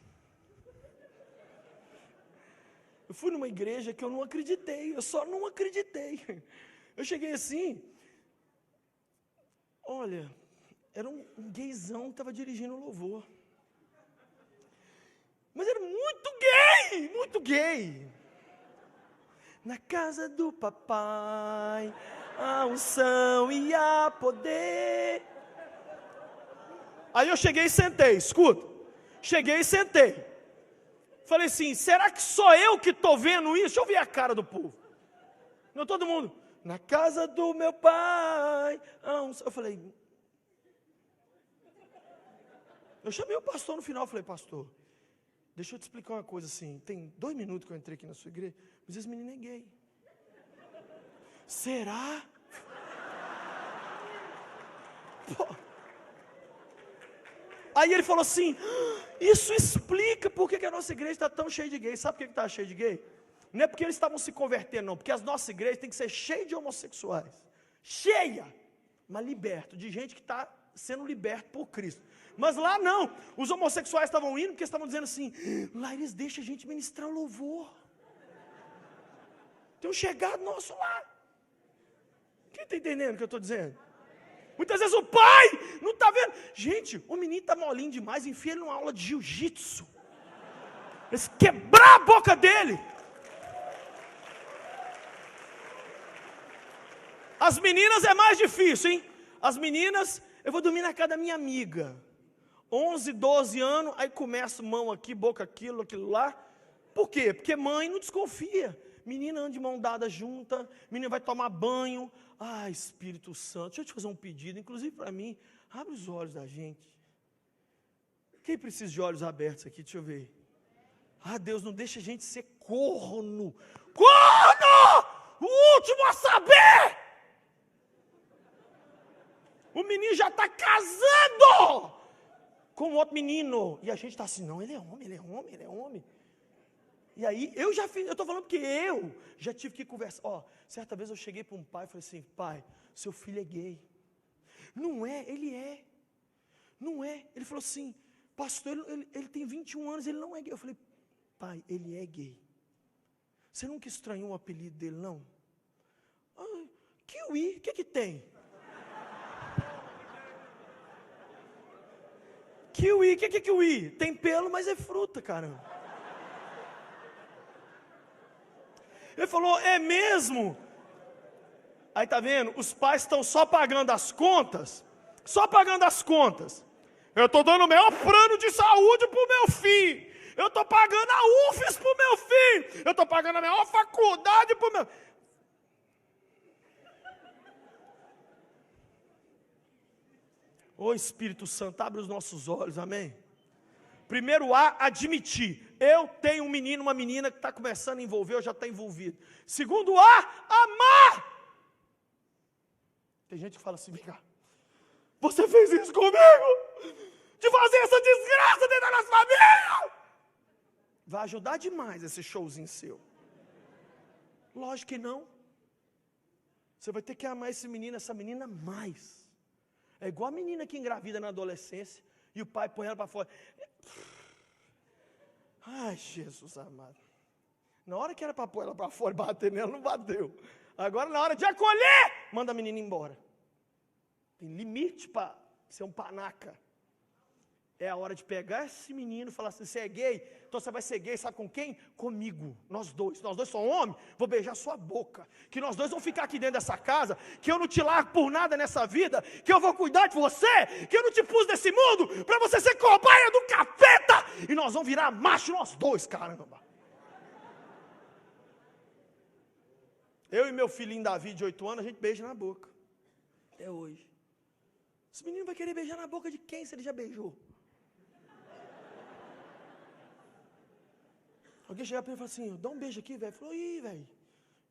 eu fui numa igreja que eu não acreditei, eu só não acreditei. Eu cheguei assim, olha, era um gaysão que estava dirigindo o louvor. Mas era muito gay. Na casa do papai, a unção e a poder. Aí eu cheguei e sentei, escuta. Cheguei e sentei. Falei assim, será que só eu que estou vendo isso? Deixa eu ver a cara do povo. Não, todo mundo. Na casa do meu pai, a unção. Eu falei, Eu chamei o pastor no final, falei, pastor, deixa eu te explicar uma coisa assim, tem 2 minutos que eu entrei aqui na sua igreja, mas esse menino é gay. Será? Pô. Aí ele falou assim, isso explica por que a nossa igreja está tão cheia de gays. Sabe por que está cheia de gay? Não é porque eles estavam se convertendo, não, porque as nossas igrejas têm que ser cheias de homossexuais. Cheia, mas liberto, de gente que está sendo liberto por Cristo. Mas lá não, os homossexuais estavam indo porque estavam dizendo assim, lá eles deixam a gente ministrar o louvor. Tem um chegado nosso lá. Quem está entendendo o que eu estou dizendo? Muitas vezes o pai não está vendo. Gente, o menino está molinho demais, enfia ele numa aula de jiu-jitsu. Eles quebrar a boca dele. As meninas é mais difícil, hein? As meninas, eu vou dormir na casa da minha amiga. 11, 12 anos, aí começa mão aqui, boca aquilo lá. Por quê? Porque mãe não desconfia. Menina anda de mão dada junta, menina vai tomar banho. Ah, Espírito Santo, deixa eu te fazer um pedido, inclusive para mim, abre os olhos da gente. Quem precisa de olhos abertos aqui? Deixa eu ver. Ah, Deus, não deixa a gente ser corno. Corno! O último a saber! O menino já está casando com outro menino. E a gente está assim, não, ele é homem, ele é homem, ele é homem. E aí, eu estou falando porque eu já tive que conversar. Ó, certa vez eu cheguei para um pai e falei assim, pai, seu filho é gay. Não é, ele é. Não é. Ele falou assim, pastor, ele tem 21 anos, ele não é gay. Eu falei, pai, ele é gay. Você nunca estranhou o apelido dele, não? Ah, Kiwi, o que tem? Kiwi, o que é kiwi? Tem pelo, mas é fruta, caramba. Ele falou, é mesmo? Aí tá vendo? Os pais estão só pagando as contas. Só pagando as contas. Eu estou dando o melhor plano de saúde para o meu filho. Eu estou pagando a UFES para o meu filho. Eu estou pagando a melhor faculdade para o meu... Ô Espírito Santo, abre os nossos olhos, amém? Primeiro A, admitir. Eu tenho um menino, uma menina que está começando a envolver, ou já está envolvido. Segundo A, amar. Tem gente que fala assim, vem cá, você fez isso comigo? De fazer essa desgraça dentro da nossa família? Vai ajudar demais esse showzinho seu. Lógico que não. Você vai ter que amar esse menino, essa menina mais. É igual a menina que engravida na adolescência e o pai põe ela para fora. Ai, Jesus amado. Na hora que era para pôr ela para fora e bater nela, não bateu. Agora, na hora de acolher, manda a menina embora. Tem limite para ser um panaca. É a hora de pegar esse menino e falar assim, você é gay? Então você vai ser gay, sabe com quem? Comigo, nós dois somos homens, vou beijar sua boca, que nós dois vamos ficar aqui dentro dessa casa, que eu não te largo por nada nessa vida, que eu vou cuidar de você, que eu não te pus nesse mundo, para você ser cobaia do capeta, e nós vamos virar macho nós dois, caramba. Eu e meu filhinho Davi, de 8 anos, a gente beija na boca, até hoje. Esse menino vai querer beijar na boca de quem se ele já beijou? Alguém chega para ele e fala assim, dá um beijo aqui, velho. Falou, ih, velho,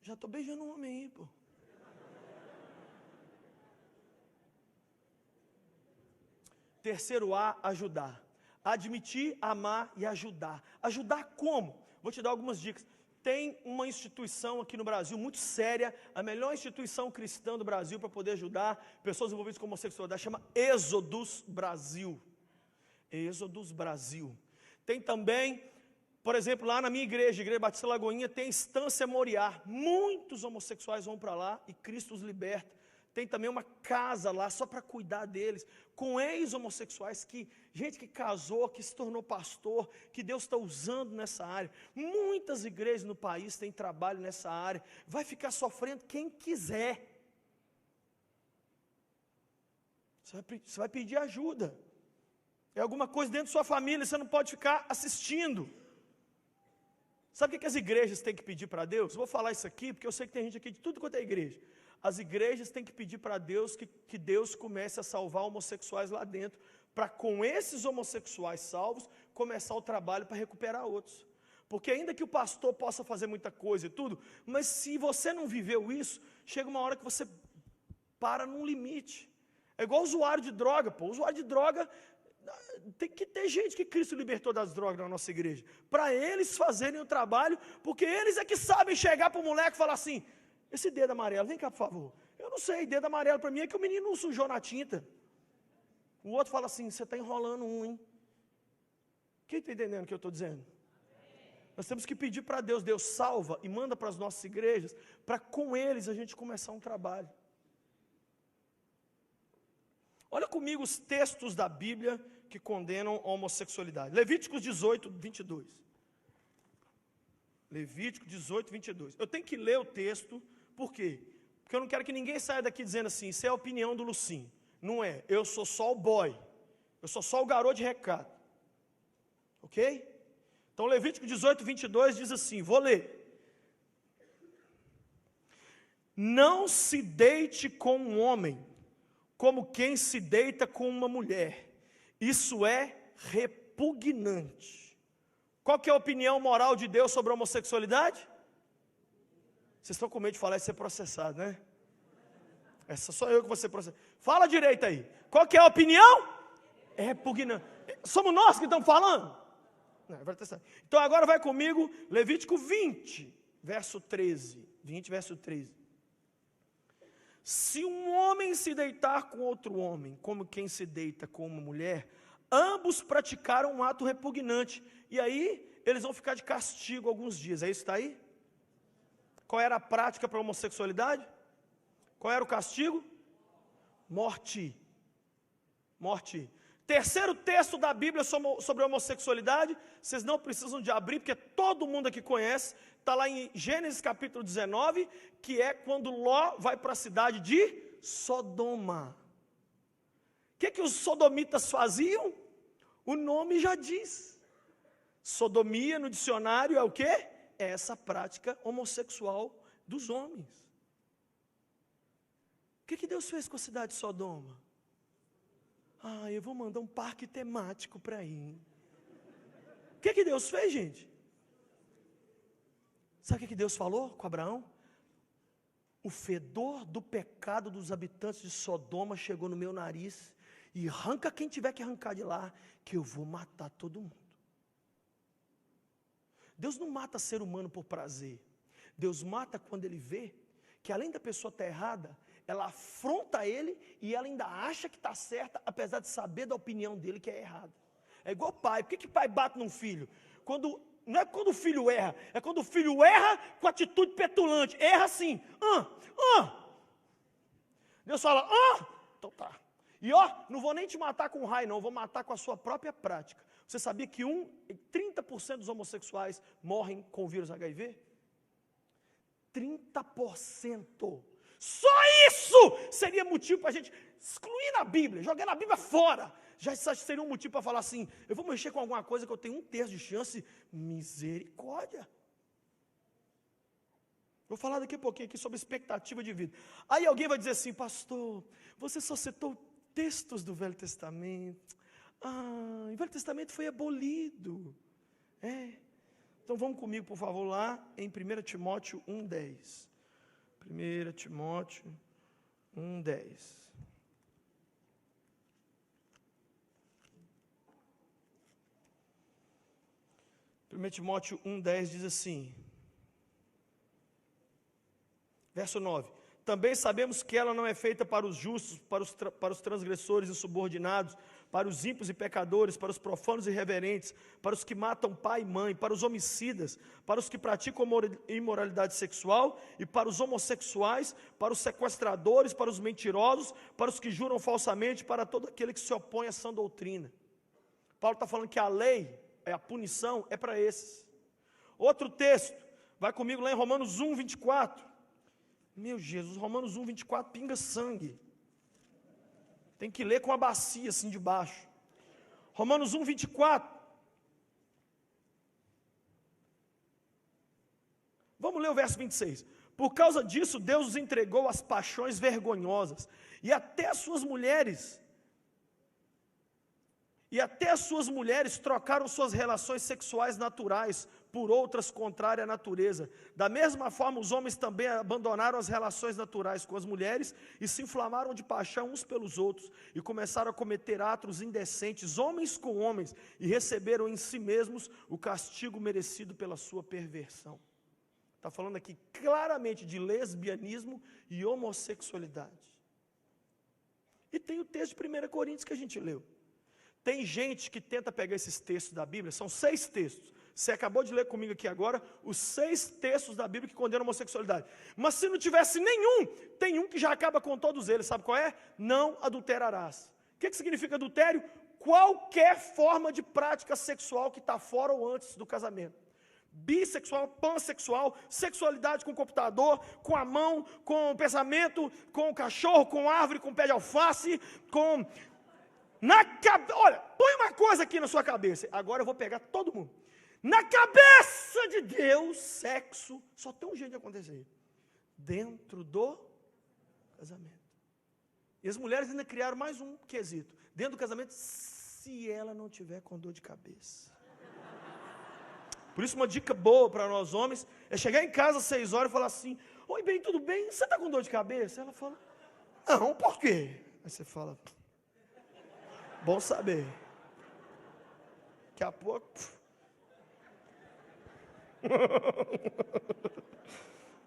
já estou beijando um homem aí, pô. Terceiro A, ajudar. Admitir, amar e ajudar. Ajudar como? Vou te dar algumas dicas. Tem uma instituição aqui no Brasil muito séria, a melhor instituição cristã do Brasil para poder ajudar pessoas envolvidas com homossexualidade, chama Êxodos Brasil. Êxodos Brasil. Tem também... Por exemplo, lá na minha igreja, Igreja Batista Lagoinha, tem Estância Moriá. Muitos homossexuais vão para lá e Cristo os liberta. Tem também uma casa lá só para cuidar deles, com ex-homossexuais, gente que casou, que se tornou pastor, que Deus está usando nessa área. Muitas igrejas no país têm trabalho nessa área. Vai ficar sofrendo quem quiser. Você vai pedir ajuda. É alguma coisa dentro da sua família, você não pode ficar assistindo. Sabe o que as igrejas têm que pedir para Deus? Eu vou falar isso aqui, porque eu sei que tem gente aqui de tudo quanto é igreja. As igrejas têm que pedir para Deus que Deus comece a salvar homossexuais lá dentro, para com esses homossexuais salvos, começar o trabalho para recuperar outros. Porque ainda que o pastor possa fazer muita coisa e tudo, mas se você não viveu isso, chega uma hora que você para num limite. É igual usuário de droga, pô. Usuário de droga, tem que ter gente que Cristo libertou das drogas na nossa igreja, para eles fazerem o trabalho, porque eles é que sabem chegar para o moleque e falar assim, esse dedo amarelo, vem cá por favor. Eu não sei, dedo amarelo para mim é que o menino não sujou na tinta. O outro fala assim, você está enrolando hein? Quem está entendendo o que eu estou dizendo? Nós temos que pedir para Deus, Deus salva e manda para as nossas igrejas, para com eles a gente começar um trabalho. Olha comigo os textos da Bíblia que condenam a homossexualidade. Levíticos 18, 22. Levítico 18, 22. Eu tenho que ler o texto, por quê? Porque eu não quero que ninguém saia daqui dizendo assim, isso é a opinião do Lucinho. Não é, eu sou só o boy, eu sou só o garoto de recado. Ok? Então Levítico 18, 22 diz assim, vou ler. Não se deite com um homem, como quem se deita com uma mulher. Isso é repugnante. Qual que é a opinião moral de Deus sobre a homossexualidade? Vocês estão com medo de falar e ser processado, né? Essa sou eu que vou ser processado. Fala direito aí. Qual que é a opinião? É repugnante. Somos nós que estamos falando? Não, é verdade. Então agora vai comigo, Levítico 20, verso 13. 20, verso 13. Se um homem se deitar com outro homem, como quem se deita com uma mulher, ambos praticaram um ato repugnante. E aí, eles vão ficar de castigo alguns dias. É isso que está aí? Qual era a prática para a homossexualidade? Qual era o castigo? Morte. Morte. Terceiro texto da Bíblia sobre a homossexualidade, vocês não precisam de abrir, porque todo mundo aqui conhece, está lá em Gênesis capítulo 19, que é quando Ló vai para a cidade de Sodoma. O que os sodomitas faziam? O nome já diz. Sodomia no dicionário é o quê? É essa prática homossexual dos homens. O que Deus fez com a cidade de Sodoma? Eu vou mandar um parque temático para ir. O que Deus fez, gente? Sabe o que Deus falou com Abraão? O fedor do pecado dos habitantes de Sodoma chegou no meu nariz, e arranca quem tiver que arrancar de lá, que eu vou matar todo mundo. Deus não mata ser humano por prazer. Deus mata quando Ele vê que além da pessoa estar errada, ela afronta ele e ela ainda acha que está certa, apesar de saber da opinião dele que é errada. É igual pai. Por que pai bate num filho? Não é quando o filho erra, é quando o filho erra com atitude petulante. Erra assim. Deus fala, então tá. E não vou nem te matar com raio, não, vou matar com a sua própria prática. Você sabia que 30% dos homossexuais morrem com o vírus HIV? 30%. Só isso seria motivo para a gente excluir na Bíblia, jogar na Bíblia fora. Já seria um motivo para falar assim, eu vou mexer com alguma coisa que eu tenho 1/3 de chance. Misericórdia. Vou falar daqui a pouquinho aqui sobre expectativa de vida. Aí alguém vai dizer assim, pastor, você só citou textos do Velho Testamento. O Velho Testamento foi abolido. Então vamos comigo, por favor, lá em 1 Timóteo 1:10. 1 Timóteo 1:10. Timóteo 1:10 diz assim, verso 9: também sabemos que ela não é feita para os justos, para os transgressores insubordinados, para os ímpios e pecadores, para os profanos e irreverentes, para os que matam pai e mãe, para os homicidas, para os que praticam imoralidade sexual e para os homossexuais, para os sequestradores, para os mentirosos, para os que juram falsamente, para todo aquele que se opõe a sã doutrina. Paulo está falando que a lei, a punição é para esses. Outro texto, vai comigo lá em Romanos 1:24. Meu Jesus, Romanos 1:24 pinga sangue. Tem que ler com a bacia assim de baixo. Romanos 1:24. Vamos ler o verso 26. Por causa disso, Deus os entregou às paixões vergonhosas, e até as suas mulheres E até as suas mulheres trocaram suas relações sexuais naturais por outras contrárias à natureza. Da mesma forma, os homens também abandonaram as relações naturais com as mulheres e se inflamaram de paixão uns pelos outros e começaram a cometer atos indecentes, homens com homens, e receberam em si mesmos o castigo merecido pela sua perversão. Está falando aqui claramente de lesbianismo e homossexualidade. E tem o texto de 1 Coríntios que a gente leu. Tem gente que tenta pegar esses textos da Bíblia, são 6 textos. Você acabou de ler comigo aqui agora, os 6 textos da Bíblia que condenam a homossexualidade. Mas se não tivesse nenhum, tem um que já acaba com todos eles. Sabe qual é? Não adulterarás. O que significa adultério? Qualquer forma de prática sexual que está fora ou antes do casamento. Bissexual, pansexual, sexualidade com o computador, com a mão, com o pensamento, com o cachorro, com a árvore, com o pé de alface, com... Olha, põe uma coisa aqui na sua cabeça. Agora eu vou pegar todo mundo. Na cabeça de Deus, sexo só tem um jeito de acontecer: dentro do casamento. E as mulheres ainda criaram mais um quesito: dentro do casamento, se ela não tiver com dor de cabeça. Por isso, uma dica boa para nós homens é chegar em casa às 6 horas e falar assim: oi, bem, tudo bem? Você está com dor de cabeça? Ela fala: não, por quê? Aí você fala: bom saber. Daqui a pouco...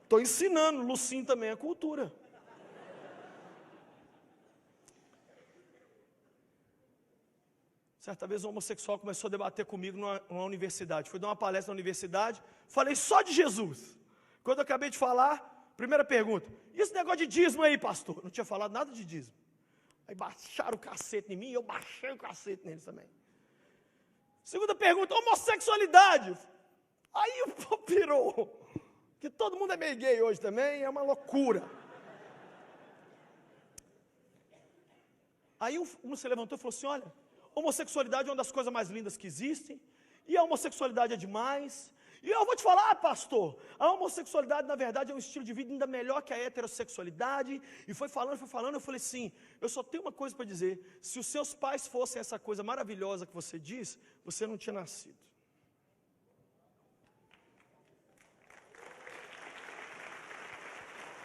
Estou ensinando, Lucinho também é cultura. Certa vez um homossexual começou a debater comigo numa universidade. Fui dar uma palestra na universidade, falei só de Jesus. Quando eu acabei de falar, primeira pergunta: e esse negócio de dízimo aí, pastor? Não tinha falado nada de dízimo. Aí baixaram o cacete em mim e eu baixei o cacete neles também. Segunda pergunta: homossexualidade. Aí o pau pirou. Que todo mundo é meio gay hoje também, é uma loucura. Aí um se levantou e falou assim: olha, homossexualidade é uma das coisas mais lindas que existem, e a homossexualidade é demais. E eu vou te falar, pastor, a homossexualidade na verdade é um estilo de vida ainda melhor que a heterossexualidade. E foi falando, eu falei assim: eu só tenho uma coisa para dizer: se os seus pais fossem essa coisa maravilhosa que você diz, você não tinha nascido.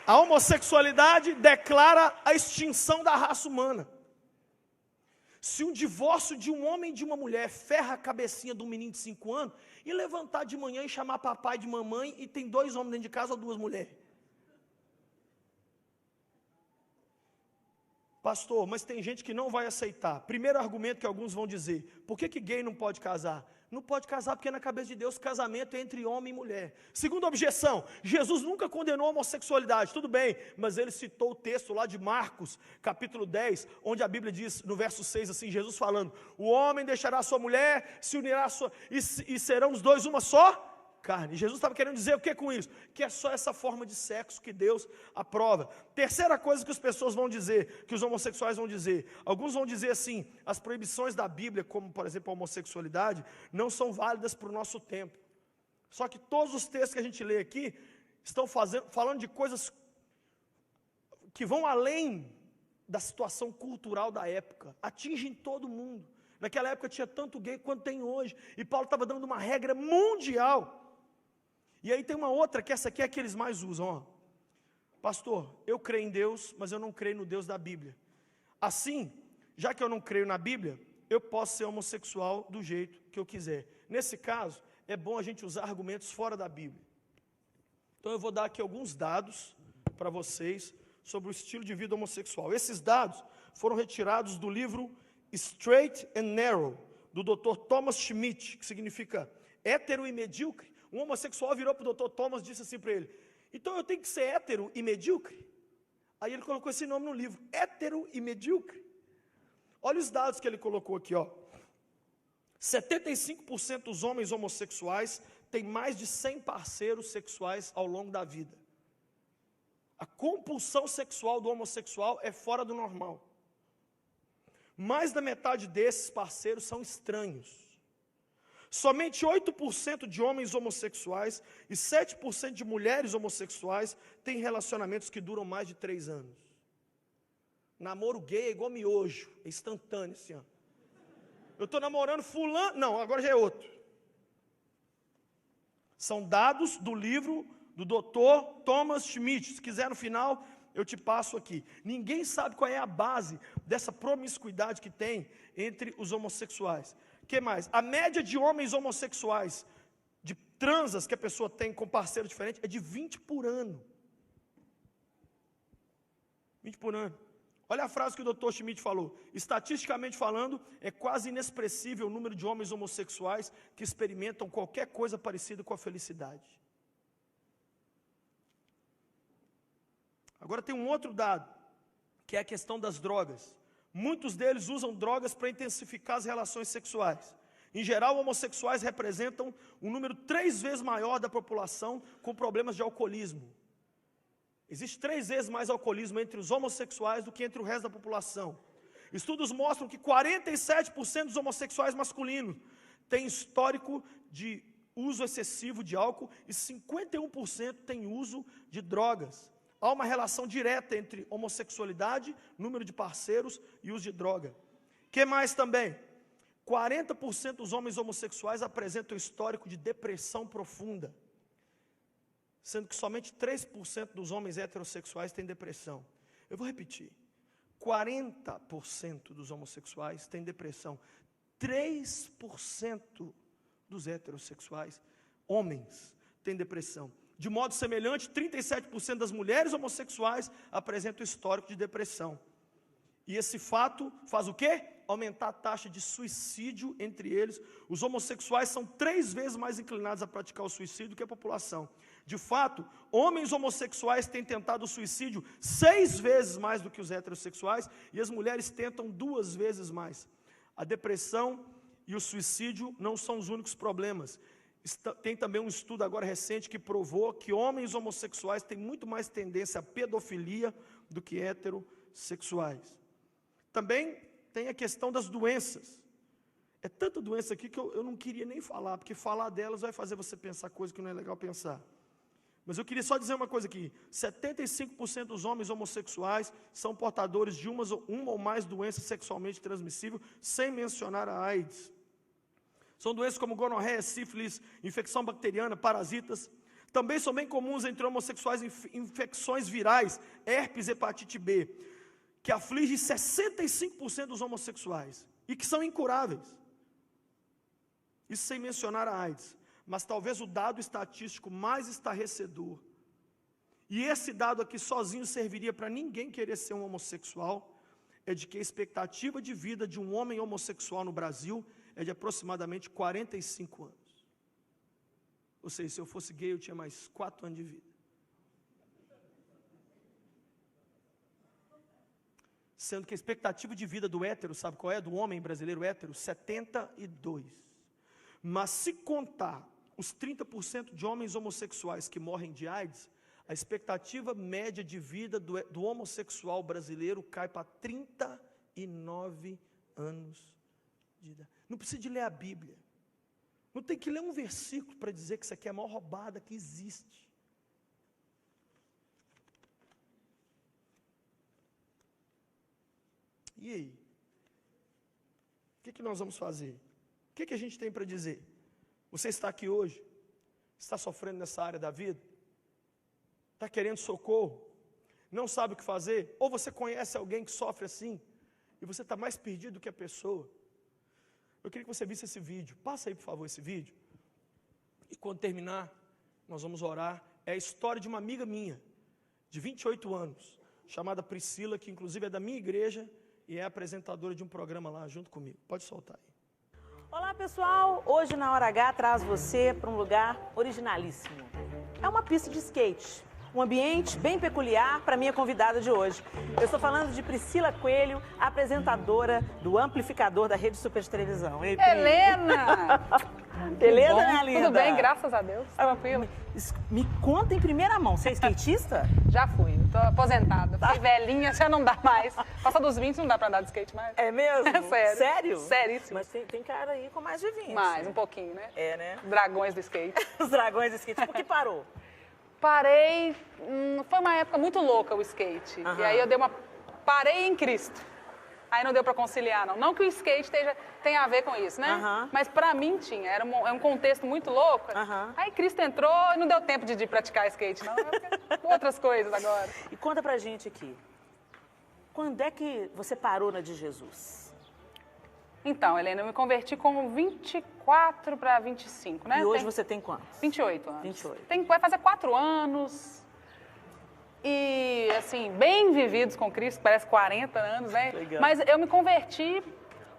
A homossexualidade declara a extinção da raça humana. Se um divórcio de um homem e de uma mulher ferra a cabecinha de um menino de 5 anos, e levantar de manhã e chamar papai de mamãe, e tem 2 homens dentro de casa ou 2 mulheres. Pastor, mas tem gente que não vai aceitar. Primeiro argumento que alguns vão dizer: por que gay não pode casar? Não pode casar porque na cabeça de Deus casamento é entre homem e mulher. Segunda objeção: Jesus nunca condenou a homossexualidade. Tudo bem, mas ele citou o texto lá de Marcos, capítulo 10, onde a Bíblia diz, no verso 6, assim, Jesus falando: o homem deixará a sua mulher, se unirá a sua, e serão os 2 uma só carne. Jesus estava querendo dizer o que com isso? Que é só essa forma de sexo que Deus aprova. Terceira coisa que as pessoas vão dizer, que os homossexuais vão dizer: alguns vão dizer assim, as proibições da Bíblia, como por exemplo a homossexualidade, não são válidas para o nosso tempo. Só que todos os textos que a gente lê aqui estão falando de coisas que vão além da situação cultural da época, atingem todo mundo. Naquela época tinha tanto gay quanto tem hoje, e Paulo estava dando uma regra mundial. E aí tem uma outra, que essa aqui é que eles mais usam, ó. Pastor, eu creio em Deus, mas eu não creio no Deus da Bíblia. Assim, já que eu não creio na Bíblia, eu posso ser homossexual do jeito que eu quiser. Nesse caso, é bom a gente usar argumentos fora da Bíblia. Então eu vou dar aqui alguns dados para vocês sobre o estilo de vida homossexual. Esses dados foram retirados do livro Straight and Narrow, do Dr. Thomas Schmidt, que significa hétero e medíocre. Um homossexual virou para o Dr. Thomas e disse assim para ele: então eu tenho que ser hétero e medíocre? Aí ele colocou esse nome no livro, hétero e medíocre. Olha os dados que ele colocou aqui, ó. 75% dos homens homossexuais têm mais de 100 parceiros sexuais ao longo da vida. A compulsão sexual do homossexual é fora do normal. Mais da metade desses parceiros são estranhos. Somente 8% de homens homossexuais e 7% de mulheres homossexuais têm relacionamentos que duram mais de 3 anos. Namoro gay é igual miojo, é instantâneo assim, ó. eu estou namorando fulano. Não, agora já é outro. São dados do livro do Dr. Thomas Schmidt. Se quiser no final, eu te passo aqui. Ninguém sabe qual é a base dessa promiscuidade que tem entre os homossexuais. O que mais? A média de homens homossexuais, de transas que a pessoa tem com parceiro diferente, é de 20 por ano. 20 por ano. Olha a frase que o Dr. Schmidt falou. Estatisticamente falando, é quase inexpressível o número de homens homossexuais que experimentam qualquer coisa parecida com a felicidade. Agora tem um outro dado, que é a questão das drogas. Muitos deles usam drogas para intensificar as relações sexuais. Em geral, homossexuais representam um número 3 vezes maior da população com problemas de alcoolismo. Existe 3 vezes mais alcoolismo entre os homossexuais do que entre o resto da população. Estudos mostram que 47% dos homossexuais masculinos têm histórico de uso excessivo de álcool e 51% têm uso de drogas. Há uma relação direta entre homossexualidade, número de parceiros e uso de droga. O que mais também? 40% dos homens homossexuais apresentam histórico de depressão profunda, sendo que somente 3% dos homens heterossexuais têm depressão. Eu vou repetir. 40% dos homossexuais têm depressão. 3% dos heterossexuais, homens, têm depressão. De modo semelhante, 37% das mulheres homossexuais apresentam histórico de depressão. E esse fato faz o quê? Aumentar a taxa de suicídio entre eles. Os homossexuais são 3 vezes mais inclinados a praticar o suicídio do que a população. De fato, homens homossexuais têm tentado o suicídio 6 vezes mais do que os heterossexuais, e as mulheres tentam 2 vezes mais. A depressão e o suicídio não são os únicos problemas. Tem também um estudo agora recente que provou que homens homossexuais têm muito mais tendência à pedofilia do que heterossexuais. Também tem a questão das doenças. É tanta doença aqui que eu não queria nem falar, porque falar delas vai fazer você pensar coisa que não é legal pensar. Mas eu queria só dizer uma coisa aqui. 75% dos homens homossexuais são portadores de uma ou mais doenças sexualmente transmissíveis, sem mencionar a AIDS. São doenças como gonorreia, sífilis, infecção bacteriana, parasitas. Também são bem comuns entre homossexuais infecções virais, herpes, hepatite B, que aflige 65% dos homossexuais e que são incuráveis. Isso sem mencionar a AIDS. Mas talvez o dado estatístico mais estarrecedor, e esse dado aqui sozinho serviria para ninguém querer ser um homossexual, é de que a expectativa de vida de um homem homossexual no Brasil é de aproximadamente 45 anos. Ou seja, se eu fosse gay eu tinha mais 4 anos de vida. Sendo que a expectativa de vida do hétero, sabe qual é? Do homem brasileiro hétero? 72. Mas se contar os 30% de homens homossexuais que morrem de AIDS, a expectativa média de vida do homossexual brasileiro cai para 39 anos de idade. Não precisa de ler a Bíblia. Não tem que ler um versículo para dizer que isso aqui é a maior roubada que existe. E aí? O que nós vamos fazer? O que a gente tem para dizer? Você está aqui hoje? Está sofrendo nessa área da vida? Está querendo socorro? Não sabe o que fazer? Ou você conhece alguém que sofre assim? E você está mais perdido do que a pessoa? Eu queria que você visse esse vídeo. Passa aí, por favor, esse vídeo. E quando terminar, nós vamos orar. É a história de uma amiga minha, de 28 anos, chamada Priscila, que inclusive é da minha igreja e é apresentadora de um programa lá junto comigo. Pode soltar aí. Olá pessoal, hoje na Hora H traz você para um lugar originalíssimo. É uma pista de skate, um ambiente bem peculiar para a minha convidada de hoje. Eu estou falando de Priscila Coelho, apresentadora do Amplificador da Rede Super de Televisão. Ei, Helena! Beleza, minha linda? Tudo bem, graças a Deus. Tranquilo. Me conta em primeira mão, você é skatista? Já fui, tô aposentada. Fui velhinha, já não dá mais. Passar dos 20 não dá pra andar de skate mais. É mesmo? É sério. Sério? Seríssimo. Mas tem cara aí com mais de 20. Mais, um pouquinho, né? É, né? Dragões do skate. Os dragões do skate. Por que parou? Parei, foi uma época muito louca o skate. E aí eu dei uma... Parei em Cristo. Aí não deu pra conciliar, não. Não que o skate tenha a ver com isso, né? Mas pra mim tinha. Era um contexto muito louco. Aí Cristo entrou e não deu tempo de praticar skate, não. Outras coisas agora. E conta pra gente aqui. Quando é que você parou na de Jesus? Então, Helena, eu me converti com 24 para 25, né? E hoje você tem quantos? 28 anos. 28. Vai fazer 4 anos. E, assim, bem vividos com Cristo, parece 40 anos, né? Legal. Mas eu me converti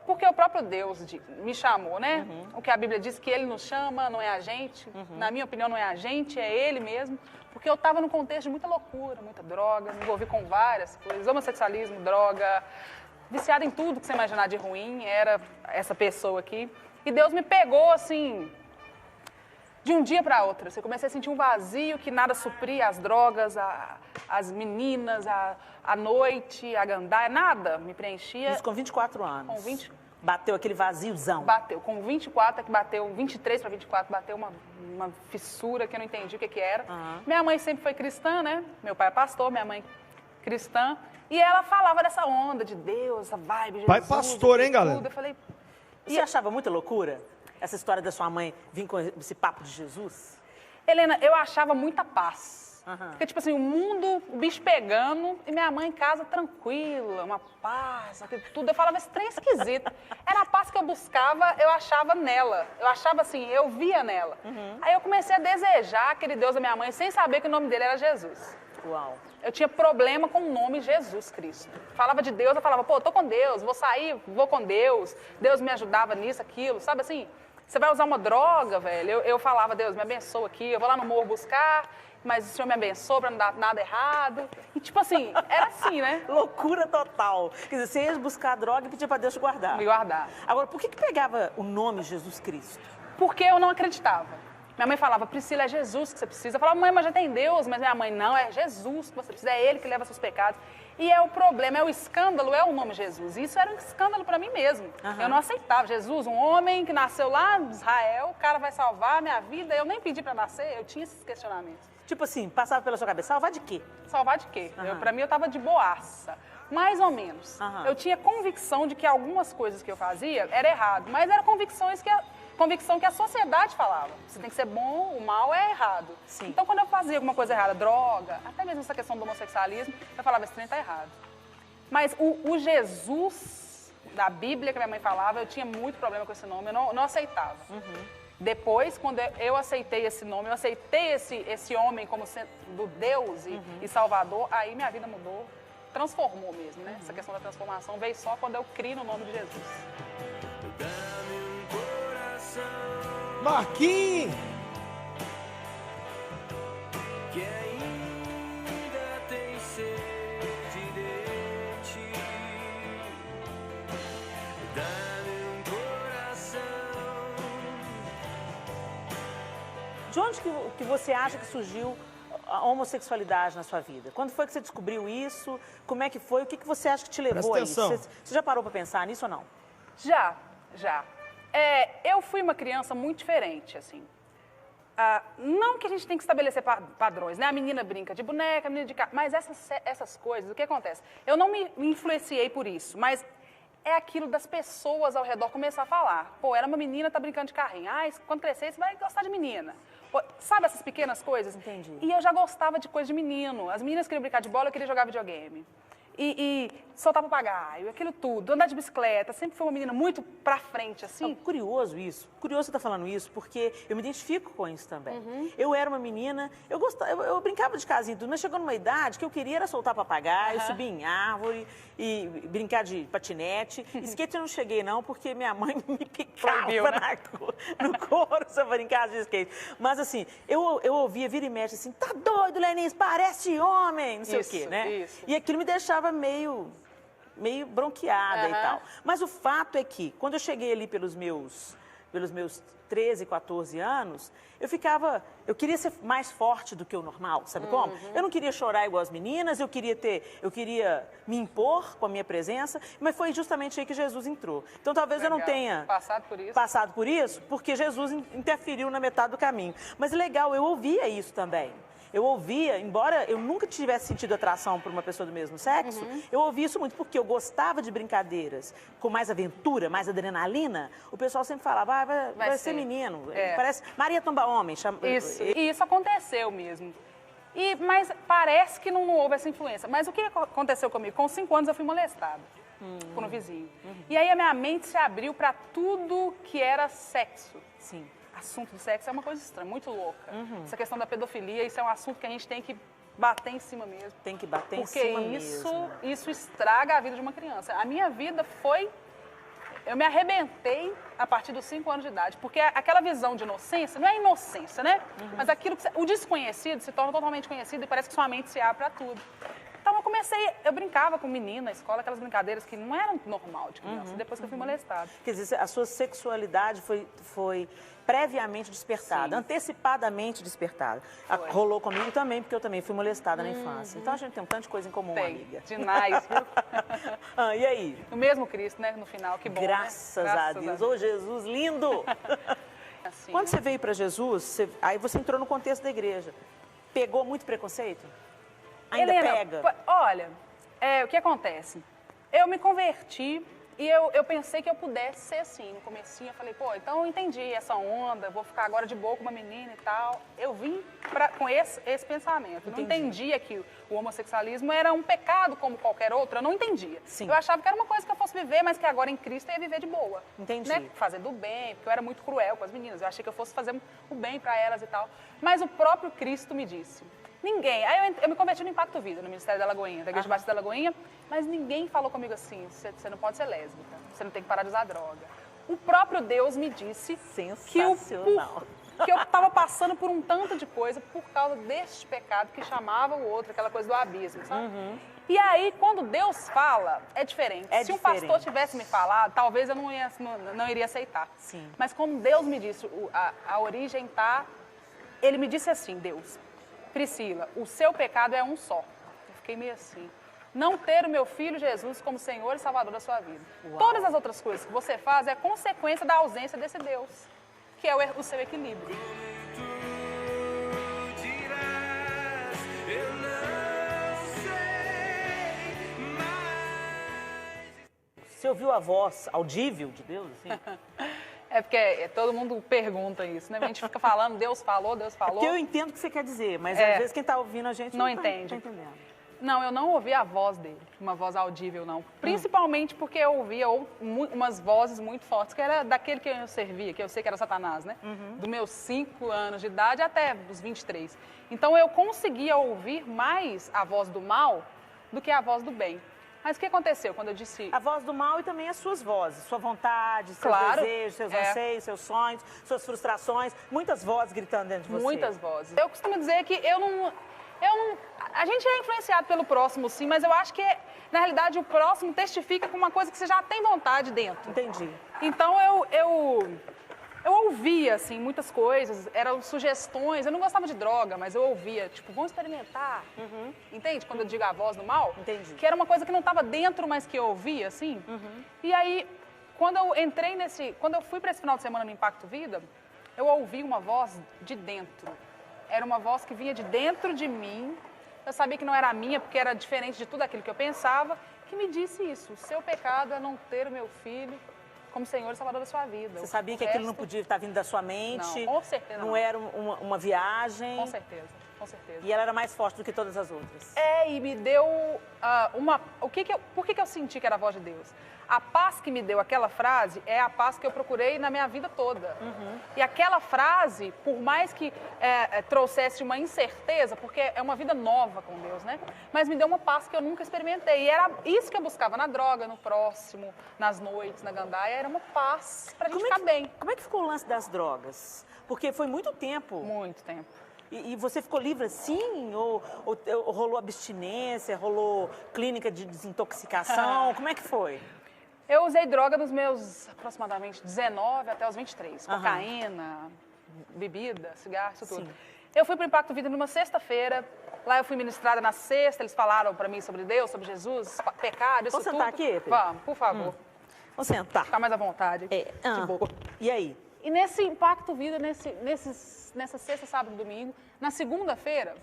porque o próprio Deus me chamou, né? O que a Bíblia diz que Ele nos chama, não é a gente. Na minha opinião, não é a gente, é Ele mesmo. Porque eu estava num contexto de muita loucura, muita droga, me envolvi com várias coisas, homossexualismo, droga, viciada em tudo que você imaginar de ruim, era essa pessoa aqui. E Deus me pegou, assim, de um dia para outro. Eu comecei a sentir um vazio que nada supria, as drogas, as meninas, a noite, a gandaia, nada me preenchia. Isso com 24 anos. Com 20. Bateu aquele vaziozão. Bateu. Com 24 é que bateu, 23 para 24, bateu uma fissura que eu não entendi o que era. Minha mãe sempre foi cristã, né? Meu pai é pastor, minha mãe cristã. E ela falava dessa onda de Deus, essa vibe, Jesus. Pai pastor, hein, galera? Eu falei... E você achava muita loucura essa história da sua mãe vir com esse papo de Jesus? Helena, eu achava muita paz. Porque, tipo assim, o mundo, o bicho pegando, e minha mãe em casa tranquila, uma paz, aquilo tudo. Eu falava, esse trem esquisito. Era a paz que eu buscava, eu achava nela. Eu achava assim, eu via nela. Aí eu comecei a desejar aquele Deus da minha mãe, sem saber que o nome dele era Jesus. Uau. Eu tinha problema com o nome Jesus Cristo. Falava de Deus, eu falava, pô, tô com Deus, vou sair, vou com Deus. Deus me ajudava nisso, aquilo, sabe assim? Você vai usar uma droga, velho? Eu falava, Deus, me abençoa aqui, eu vou lá no morro buscar, mas o Senhor me abençoa pra não dar nada errado. E tipo assim, era assim, né? Loucura total. Quer dizer, você ia buscar a droga e pedir pra Deus te guardar. Me guardar. Agora, por que pegava o nome Jesus Cristo? Porque eu não acreditava. Minha mãe falava, Priscila, é Jesus que você precisa. Eu falava, mãe, mas já tem Deus. Mas minha mãe, não, é Jesus que você precisa, é Ele que leva seus pecados. E é o problema, é o escândalo, é o nome Jesus. Isso era um escândalo para mim mesmo. Eu não aceitava. Jesus, um homem que nasceu lá em Israel, o cara vai salvar a minha vida. Eu nem pedi para nascer, eu tinha esses questionamentos. Tipo assim, passava pela sua cabeça, salvar de quê? Salvar de quê? Para mim, eu estava de boaça. Mais ou menos. Eu tinha convicção de que algumas coisas que eu fazia era errado, mas eram convicção que a sociedade falava. Você tem que ser bom, o mal é errado. Sim. Então, quando eu fazia alguma coisa errada, droga, até mesmo essa questão do homossexualismo, eu falava, esse trem está errado. Mas o Jesus da Bíblia que minha mãe falava, eu tinha muito problema com esse nome, eu não aceitava. Depois, quando eu aceitei esse nome, eu aceitei esse homem como sendo do Deus e Salvador, aí minha vida mudou, transformou mesmo, né? Essa questão da transformação veio só quando eu criei no nome de Jesus. Marquinhos! Que ainda tem sede de ti, dá-me coração. De onde que você acha que surgiu a homossexualidade na sua vida? Quando foi que você descobriu isso? Como é que foi? O que você acha que te levou a isso? Você já parou para pensar nisso ou não? Já. Eu fui uma criança muito diferente, assim. Não que a gente tem que estabelecer padrões, né? A menina brinca de boneca, a menina de carro, mas essas coisas, o que acontece? Eu não me influenciei por isso, mas é aquilo das pessoas ao redor começar a falar. Pô, era uma menina, tá brincando de carrinho. Quando crescer, você vai gostar de menina. Pô, sabe essas pequenas coisas? Entendi. E eu já gostava de coisa de menino. As meninas queriam brincar de bola, eu queria jogar videogame. E soltar papagaio, aquilo tudo, andar de bicicleta, sempre fui uma menina muito pra frente, assim. Curioso isso, curioso você estar falando isso, porque eu me identifico com isso também. Eu era uma menina, eu brincava de casinha e tudo, mas chegou numa idade que eu queria era soltar papagaio, subir em árvore e brincar de patinete. Skate eu não cheguei não, porque minha mãe me picava no couro se eu brincar de skate. Mas assim, eu ouvia, vira e mexe assim, tá doido, Lenis, parece homem, não sei o quê, né? Isso. E aquilo me deixava meio bronqueada e tal. Mas o fato é que, quando eu cheguei ali pelos meus 13, 14 anos, eu queria ser mais forte do que o normal, sabe como? Eu não queria chorar igual as meninas, eu queria me impor com a minha presença, mas foi justamente aí que Jesus entrou. Então talvez eu não tenha passado por isso, porque Jesus interferiu na metade do caminho. Mas legal, eu ouvia isso também. Eu ouvia, embora eu nunca tivesse sentido atração por uma pessoa do mesmo sexo, eu ouvia isso muito porque eu gostava de brincadeiras com mais aventura, mais adrenalina. O pessoal sempre falava, vai ser menino. Parece Maria Tomba Homem. Isso, e isso aconteceu mesmo. Mas parece que não houve essa influência. Mas o que aconteceu comigo? Com 5 anos eu fui molestada por um vizinho. E aí a minha mente se abriu para tudo que era sexo. Sim. Assunto de sexo é uma coisa estranha, muito louca. Essa questão da pedofilia, isso é um assunto que a gente tem que bater em cima mesmo. Tem que bater em Porque cima mesmo. isso estraga a vida de uma criança. A minha vida foi... Eu me arrebentei a partir dos 5 anos de idade, porque aquela visão de inocência, não é inocência, né? Mas aquilo que o desconhecido se torna totalmente conhecido e parece que sua mente se abre para tudo. Então eu brincava com menina na escola, aquelas brincadeiras que não eram normal de criança, depois que eu fui molestada. Quer dizer, a sua sexualidade foi previamente despertada, Sim. antecipadamente despertada. Foi. Rolou comigo também, porque eu também fui molestada na infância. Então a gente tem um tanto de coisa em comum, Tem, amiga. demais, viu? E aí? O mesmo Cristo, né, no final, que bom, Graças né? a Deus. Ô, Jesus, lindo! Assim, Quando você veio para Jesus, aí você entrou no contexto da igreja. Pegou muito preconceito? Ainda Helena, pega? Olha, o que acontece? Eu me converti e eu pensei que eu pudesse ser assim. No comecinho eu falei, pô, então eu entendi essa onda, vou ficar agora de boa com uma menina e tal. Eu vim com esse pensamento. Não entendia que o homossexualismo era um pecado como qualquer outro, eu não entendia. Sim. Eu achava que era uma coisa que eu fosse viver, mas que agora em Cristo eu ia viver de boa. Entendi. Né? Fazer do bem, porque eu era muito cruel com as meninas. Eu achei que eu fosse fazer o bem para elas e tal. Mas o próprio Cristo me disse... Ninguém. Aí eu me converti no Impacto Vida, no Ministério da Lagoinha, da Igreja Batista da Lagoinha, mas ninguém falou comigo assim, você não pode ser lésbica, você não tem que parar de usar droga. O próprio Deus me disse que eu estava passando por um tanto de coisa por causa deste pecado que chamava o outro, aquela coisa do abismo, sabe? E aí, quando Deus fala, é diferente. Se um pastor tivesse me falado, talvez eu não iria aceitar. Sim. Mas como Deus me disse, a origem está... Ele me disse assim, Deus... Priscila, o seu pecado é um só. Eu fiquei meio assim. Não ter o meu filho Jesus como Senhor e Salvador da sua vida. Uau. Todas as outras coisas que você faz é consequência da ausência desse Deus, que é o seu equilíbrio. Tu dirás, eu não sei mais. Você ouviu a voz audível de Deus, assim? É porque todo mundo pergunta isso, né? A gente fica falando, Deus falou, Deus falou. Porque eu entendo o que você quer dizer, mas às vezes quem está ouvindo a gente Não tá entende. entendendo. Não, eu não ouvi a voz dele, uma voz audível, não. Principalmente porque eu ouvia umas vozes muito fortes, que era daquele que eu servia, que eu sei que era Satanás, né? Dos meus 5 anos de idade até os 23. Então eu conseguia ouvir mais a voz do mal do que a voz do bem. Mas o que aconteceu quando eu disse... A voz do mal e também as suas vozes, sua vontade, seus Claro, desejos, seus anseios, seus sonhos, suas frustrações, muitas vozes gritando dentro de você. Muitas vozes. Eu costumo dizer que eu não... A gente é influenciado pelo próximo, sim, mas eu acho que, na realidade, o próximo testifica com uma coisa que você já tem vontade dentro. Entendi. Então, eu ouvia, assim, muitas coisas, eram sugestões. Eu não gostava de droga, mas eu ouvia, tipo, vamos experimentar. Entende? Quando eu digo a voz do mal. Entendi. Que era uma coisa que não estava dentro, mas que eu ouvia, assim. E aí, quando eu fui para esse final de semana no Impacto Vida, eu ouvi uma voz de dentro. Era uma voz que vinha de dentro de mim. Eu sabia que não era a minha, porque era diferente de tudo aquilo que eu pensava, que me disse isso. O seu pecado é não ter o meu filho como Senhor e Salvador da sua vida. Você sabia que aquilo não podia estar vindo da sua mente? Não, com certeza não. Era uma viagem? Com certeza, com certeza. E ela era mais forte do que todas as outras? E me deu por que eu senti que era a voz de Deus? A paz que me deu aquela frase é a paz que eu procurei na minha vida toda. E aquela frase, por mais que trouxesse uma incerteza, porque é uma vida nova com Deus, né? Mas me deu uma paz que eu nunca experimentei. E era isso que eu buscava na droga, no próximo, nas noites, na gandaia. Era uma paz pra gente ficar bem. Como é que ficou o lance das drogas? Porque foi muito tempo. Muito tempo. E você ficou livre assim? Ou rolou abstinência? Rolou clínica de desintoxicação? Como é que foi? Eu usei droga nos meus aproximadamente 19 até os 23. Cocaína, bebida, cigarro, isso tudo. Sim. Eu fui para o Impacto Vida numa sexta-feira. Lá eu fui ministrada na sexta. Eles falaram para mim sobre Deus, sobre Jesus, pecado, isso Vamos tudo. sentar aqui, Pedro? Vamos, por favor. Vamos sentar. Ficar mais à vontade. De boa. E aí? E nesse Impacto Vida, nessa sexta, sábado e domingo, na segunda-feira,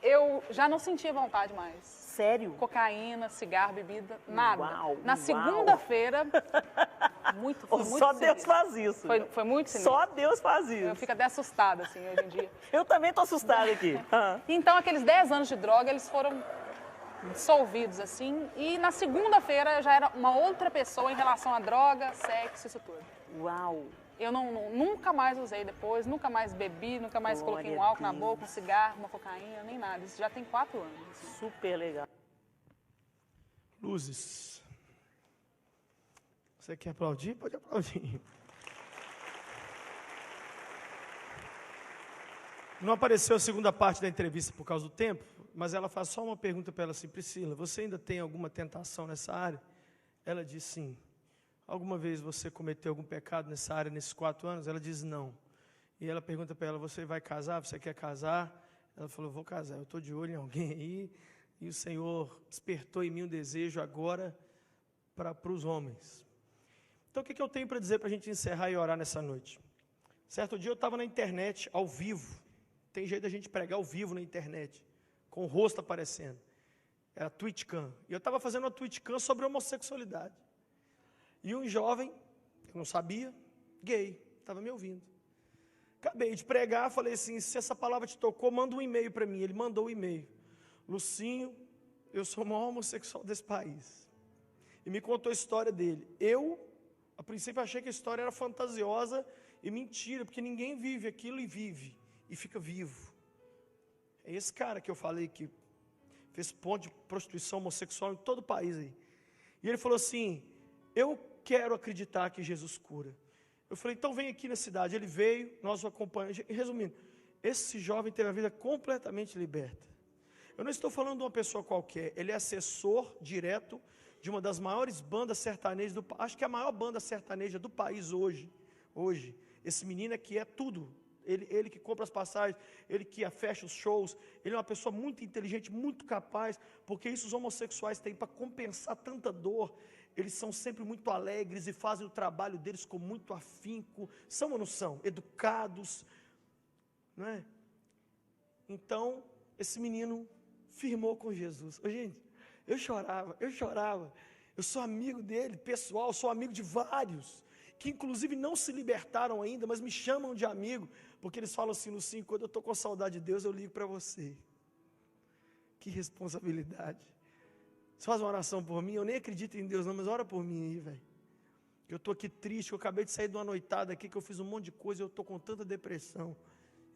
eu já não sentia vontade mais. Sério? Cocaína, cigarro, bebida, nada. Uau, Na uau. segunda-feira, foi muito Só Deus sinistro. faz isso. Foi muito sinistro. Só Deus faz Eu isso. fico até assustada, assim, hoje em dia. Eu também tô assustada aqui. Então, aqueles 10 anos de droga, eles foram dissolvidos, assim. E na segunda-feira, eu já era uma outra pessoa em relação a droga, sexo, isso tudo. Uau. Eu nunca mais usei depois, nunca mais bebi, nunca mais Glória coloquei um a álcool na Deus. boca, um cigarro, uma cocaína, nem nada. Isso já tem 4 anos. assim. Super legal. Luzes. Você quer aplaudir? Pode aplaudir. Não apareceu a segunda parte da entrevista por causa do tempo, mas ela faz só uma pergunta para ela assim: Priscila, você ainda tem alguma tentação nessa área? Ela diz sim. Alguma vez você cometeu algum pecado nessa área nesses 4 anos? Ela diz não. E ela pergunta para ela: você vai casar? Você quer casar? Ela falou: vou casar, eu estou de olho em alguém aí, e o Senhor despertou em mim um desejo agora para os homens. Então o que eu tenho para dizer para a gente encerrar e orar nessa noite? Certo dia eu estava na internet, ao vivo. Tem jeito da gente pregar ao vivo na internet, com o rosto aparecendo. Era Twitchcam. E eu estava fazendo uma Twitchcam sobre homossexualidade. E um jovem, eu não sabia, gay, estava me ouvindo. Acabei de pregar, falei assim: se essa palavra te tocou, manda um e-mail para mim. Ele mandou o e-mail. Lucinho, eu sou o maior homossexual desse país. E me contou a história dele. Eu, a princípio, achei que a história era fantasiosa e mentira, porque ninguém vive aquilo e vive, e fica vivo. É esse cara que eu falei que fez ponto de prostituição homossexual em todo o país aí. E ele falou assim: eu quero acreditar que Jesus cura. Eu falei: então vem aqui na cidade. Ele veio, nós o acompanhamos. E resumindo, esse jovem teve a vida completamente liberta. Eu não estou falando de uma pessoa qualquer, ele é assessor direto de uma das maiores bandas sertanejas do país. Acho que é a maior banda sertaneja do país hoje. Esse menino aqui é tudo. Ele que compra as passagens, ele que fecha os shows, ele é uma pessoa muito inteligente, muito capaz, porque isso os homossexuais têm para compensar tanta dor. Eles são sempre muito alegres e fazem o trabalho deles com muito afinco. São ou não são? Educados, não é? Então, esse menino firmou com Jesus. Ô, gente, eu chorava. Eu sou amigo dele, pessoal, sou amigo de vários, que inclusive não se libertaram ainda, mas me chamam de amigo, porque eles falam assim: Lucinho, quando eu estou com saudade de Deus, eu ligo para você. Que responsabilidade. Você faz uma oração por mim? Eu nem acredito em Deus não, mas ora por mim aí, velho. Eu estou aqui triste, eu acabei de sair de uma noitada aqui, que eu fiz um monte de coisa, eu estou com tanta depressão.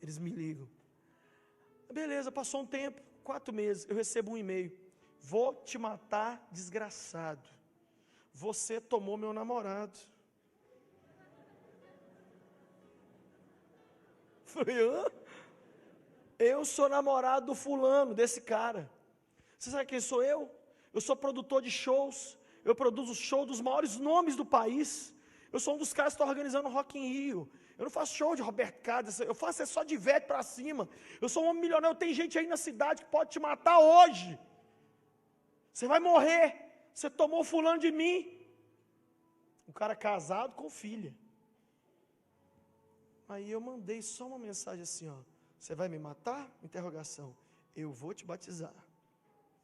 Eles me ligam. Beleza, passou um tempo, 4 meses, eu recebo um e-mail: vou te matar, desgraçado. Você tomou meu namorado. Falei: hã? Eu sou namorado do fulano, desse cara. Você sabe quem sou eu? Eu sou produtor de shows. Eu produzo show dos maiores nomes do país. Eu sou um dos caras que está organizando o Rock in Rio. Eu não faço show de Roberto Carlos, eu faço só de Ivete para cima. Eu sou um homem milionário, tem gente aí na cidade que pode te matar hoje. Você vai morrer. Você tomou fulano de mim. Um cara casado com filha. Aí eu mandei só uma mensagem assim, ó: você vai me matar? Interrogação. Eu vou te batizar.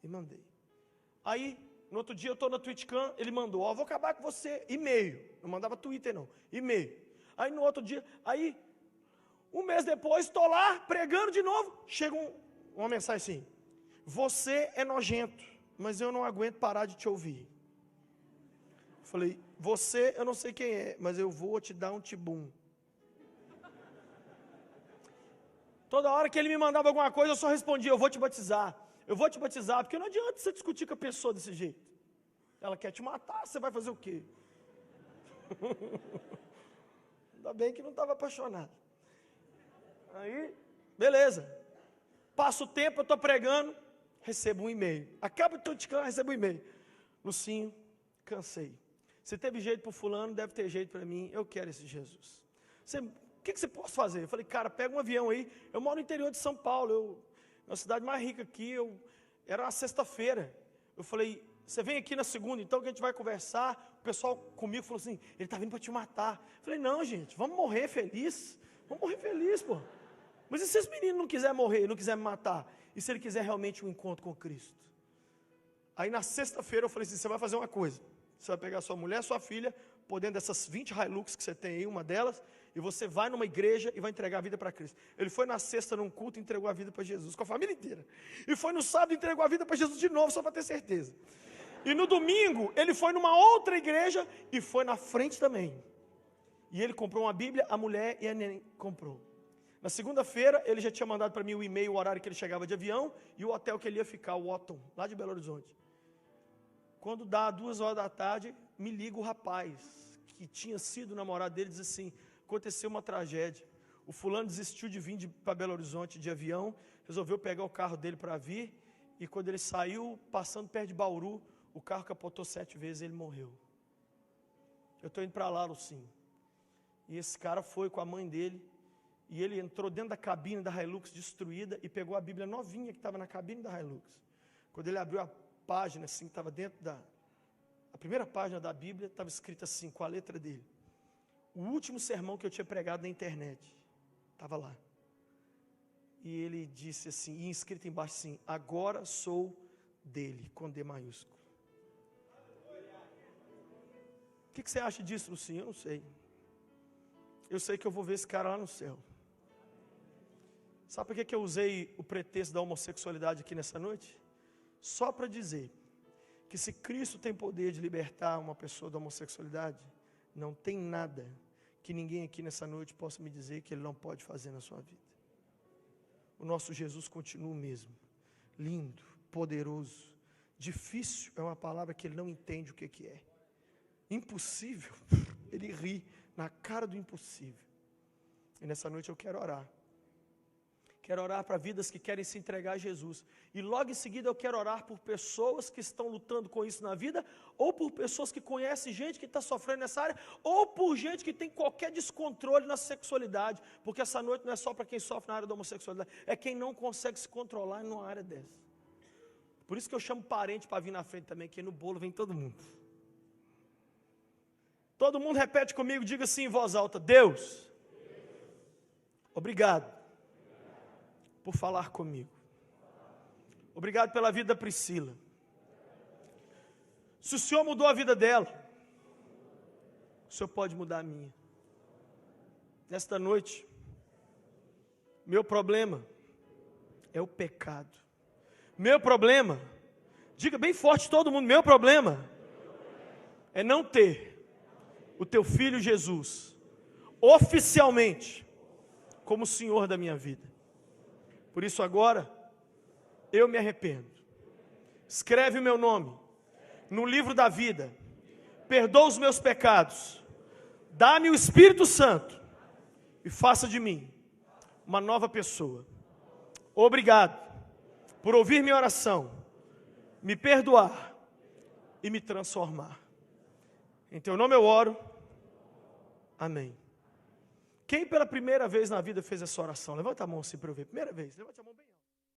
E mandei. Aí, no outro dia eu estou na Twitchcam, ele mandou: ó, vou acabar com você. E-mail. Não mandava Twitter não. E-mail. Aí no outro dia, aí, um mês depois, estou lá pregando de novo. Chega uma mensagem assim: você é nojento, mas eu não aguento parar de te ouvir. Falei: você, eu não sei quem é, mas eu vou te dar um tibum. Toda hora que ele me mandava alguma coisa, eu só respondia: eu vou te batizar. Eu vou te batizar, porque não adianta você discutir com a pessoa desse jeito. Ela quer te matar, você vai fazer o quê? Ainda bem que não estava apaixonado. Aí, beleza. Passa o tempo, eu estou pregando, recebo um e-mail. Acaba de Twitchcam, recebo um e-mail: Lucinho, cansei. Você teve jeito para o fulano, deve ter jeito para mim. Eu quero esse Jesus. O que você pode fazer? Eu falei: cara, pega um avião aí. Eu moro no interior de São Paulo, uma cidade mais rica aqui. Era uma sexta-feira. Eu falei: você vem aqui na segunda, então, que a gente vai conversar. O pessoal comigo falou assim: ele está vindo para te matar. Eu falei: não, gente, vamos morrer feliz. Vamos morrer feliz, pô. Mas e se esse menino não quiser morrer, não quiser me matar? E se ele quiser realmente um encontro com Cristo? Aí na sexta-feira eu falei assim, você vai fazer uma coisa. Você vai pegar sua mulher, sua filha, por dentro dessas 20 Hilux que você tem aí, uma delas, e você vai numa igreja e vai entregar a vida para Cristo. Ele foi na sexta num culto e entregou a vida para Jesus, com a família inteira. E foi no sábado e entregou a vida para Jesus de novo, só para ter certeza. E no domingo, ele foi numa outra igreja e foi na frente também. E ele comprou uma Bíblia, a mulher e a neném comprou. Na segunda-feira, ele já tinha mandado para mim o e-mail, o horário que ele chegava de avião e o hotel que ele ia ficar, o Otton, lá de Belo Horizonte. Quando dá 2 horas da tarde, me liga o rapaz, que tinha sido namorado dele, diz assim, aconteceu uma tragédia. O fulano desistiu de vir para Belo Horizonte de avião, resolveu pegar o carro dele para vir, e quando ele saiu, passando perto de Bauru, o carro capotou 7 vezes e ele morreu. Eu estou indo para lá, Lucinho. E esse cara foi com a mãe dele, e ele entrou dentro da cabine da Hilux destruída, e pegou a Bíblia novinha que estava na cabine da Hilux. Quando ele abriu a página, assim, que estava dentro a primeira página da Bíblia, estava escrita assim, com a letra dele. O último sermão que eu tinha pregado na internet, estava lá. E ele disse assim, e escrito embaixo assim, agora sou dele, com D maiúsculo. O que você acha disso, Lucinho? Eu não sei. Eu sei que eu vou ver esse cara lá no céu. Sabe por que eu usei o pretexto da homossexualidade aqui nessa noite? Só para dizer que se Cristo tem poder de libertar uma pessoa da homossexualidade, não tem nada que ninguém aqui nessa noite possa me dizer que Ele não pode fazer na sua vida. O nosso Jesus continua o mesmo, lindo, poderoso. Difícil é uma palavra que Ele não entende o que é. Impossível, Ele ri na cara do impossível. E nessa noite eu quero orar. Quero orar para vidas que querem se entregar a Jesus. E logo em seguida eu quero orar por pessoas que estão lutando com isso na vida, ou por pessoas que conhecem gente que está sofrendo nessa área, ou por gente que tem qualquer descontrole na sexualidade. Porque essa noite não é só para quem sofre na área da homossexualidade, é quem não consegue se controlar numa área dessa. Por isso que eu chamo parente para vir na frente também, que no bolo vem todo mundo. Todo mundo repete comigo, diga assim em voz alta, Deus, obrigado por falar comigo. Obrigado pela vida da Priscila. Se o Senhor mudou a vida dela, o Senhor pode mudar a minha. Nesta noite, meu problema é o pecado. Meu problema, diga bem forte todo mundo, meu problema é não ter o teu filho Jesus oficialmente como Senhor da minha vida. Por isso agora, eu me arrependo. Escreve o meu nome no livro da vida. Perdoa os meus pecados. Dá-me o Espírito Santo e faça de mim uma nova pessoa. Obrigado por ouvir minha oração, me perdoar e me transformar. Em teu nome eu oro. Amém. Quem pela primeira vez na vida fez essa oração? Levanta a mão assim para eu ver. Primeira vez, levanta a mão bem alto.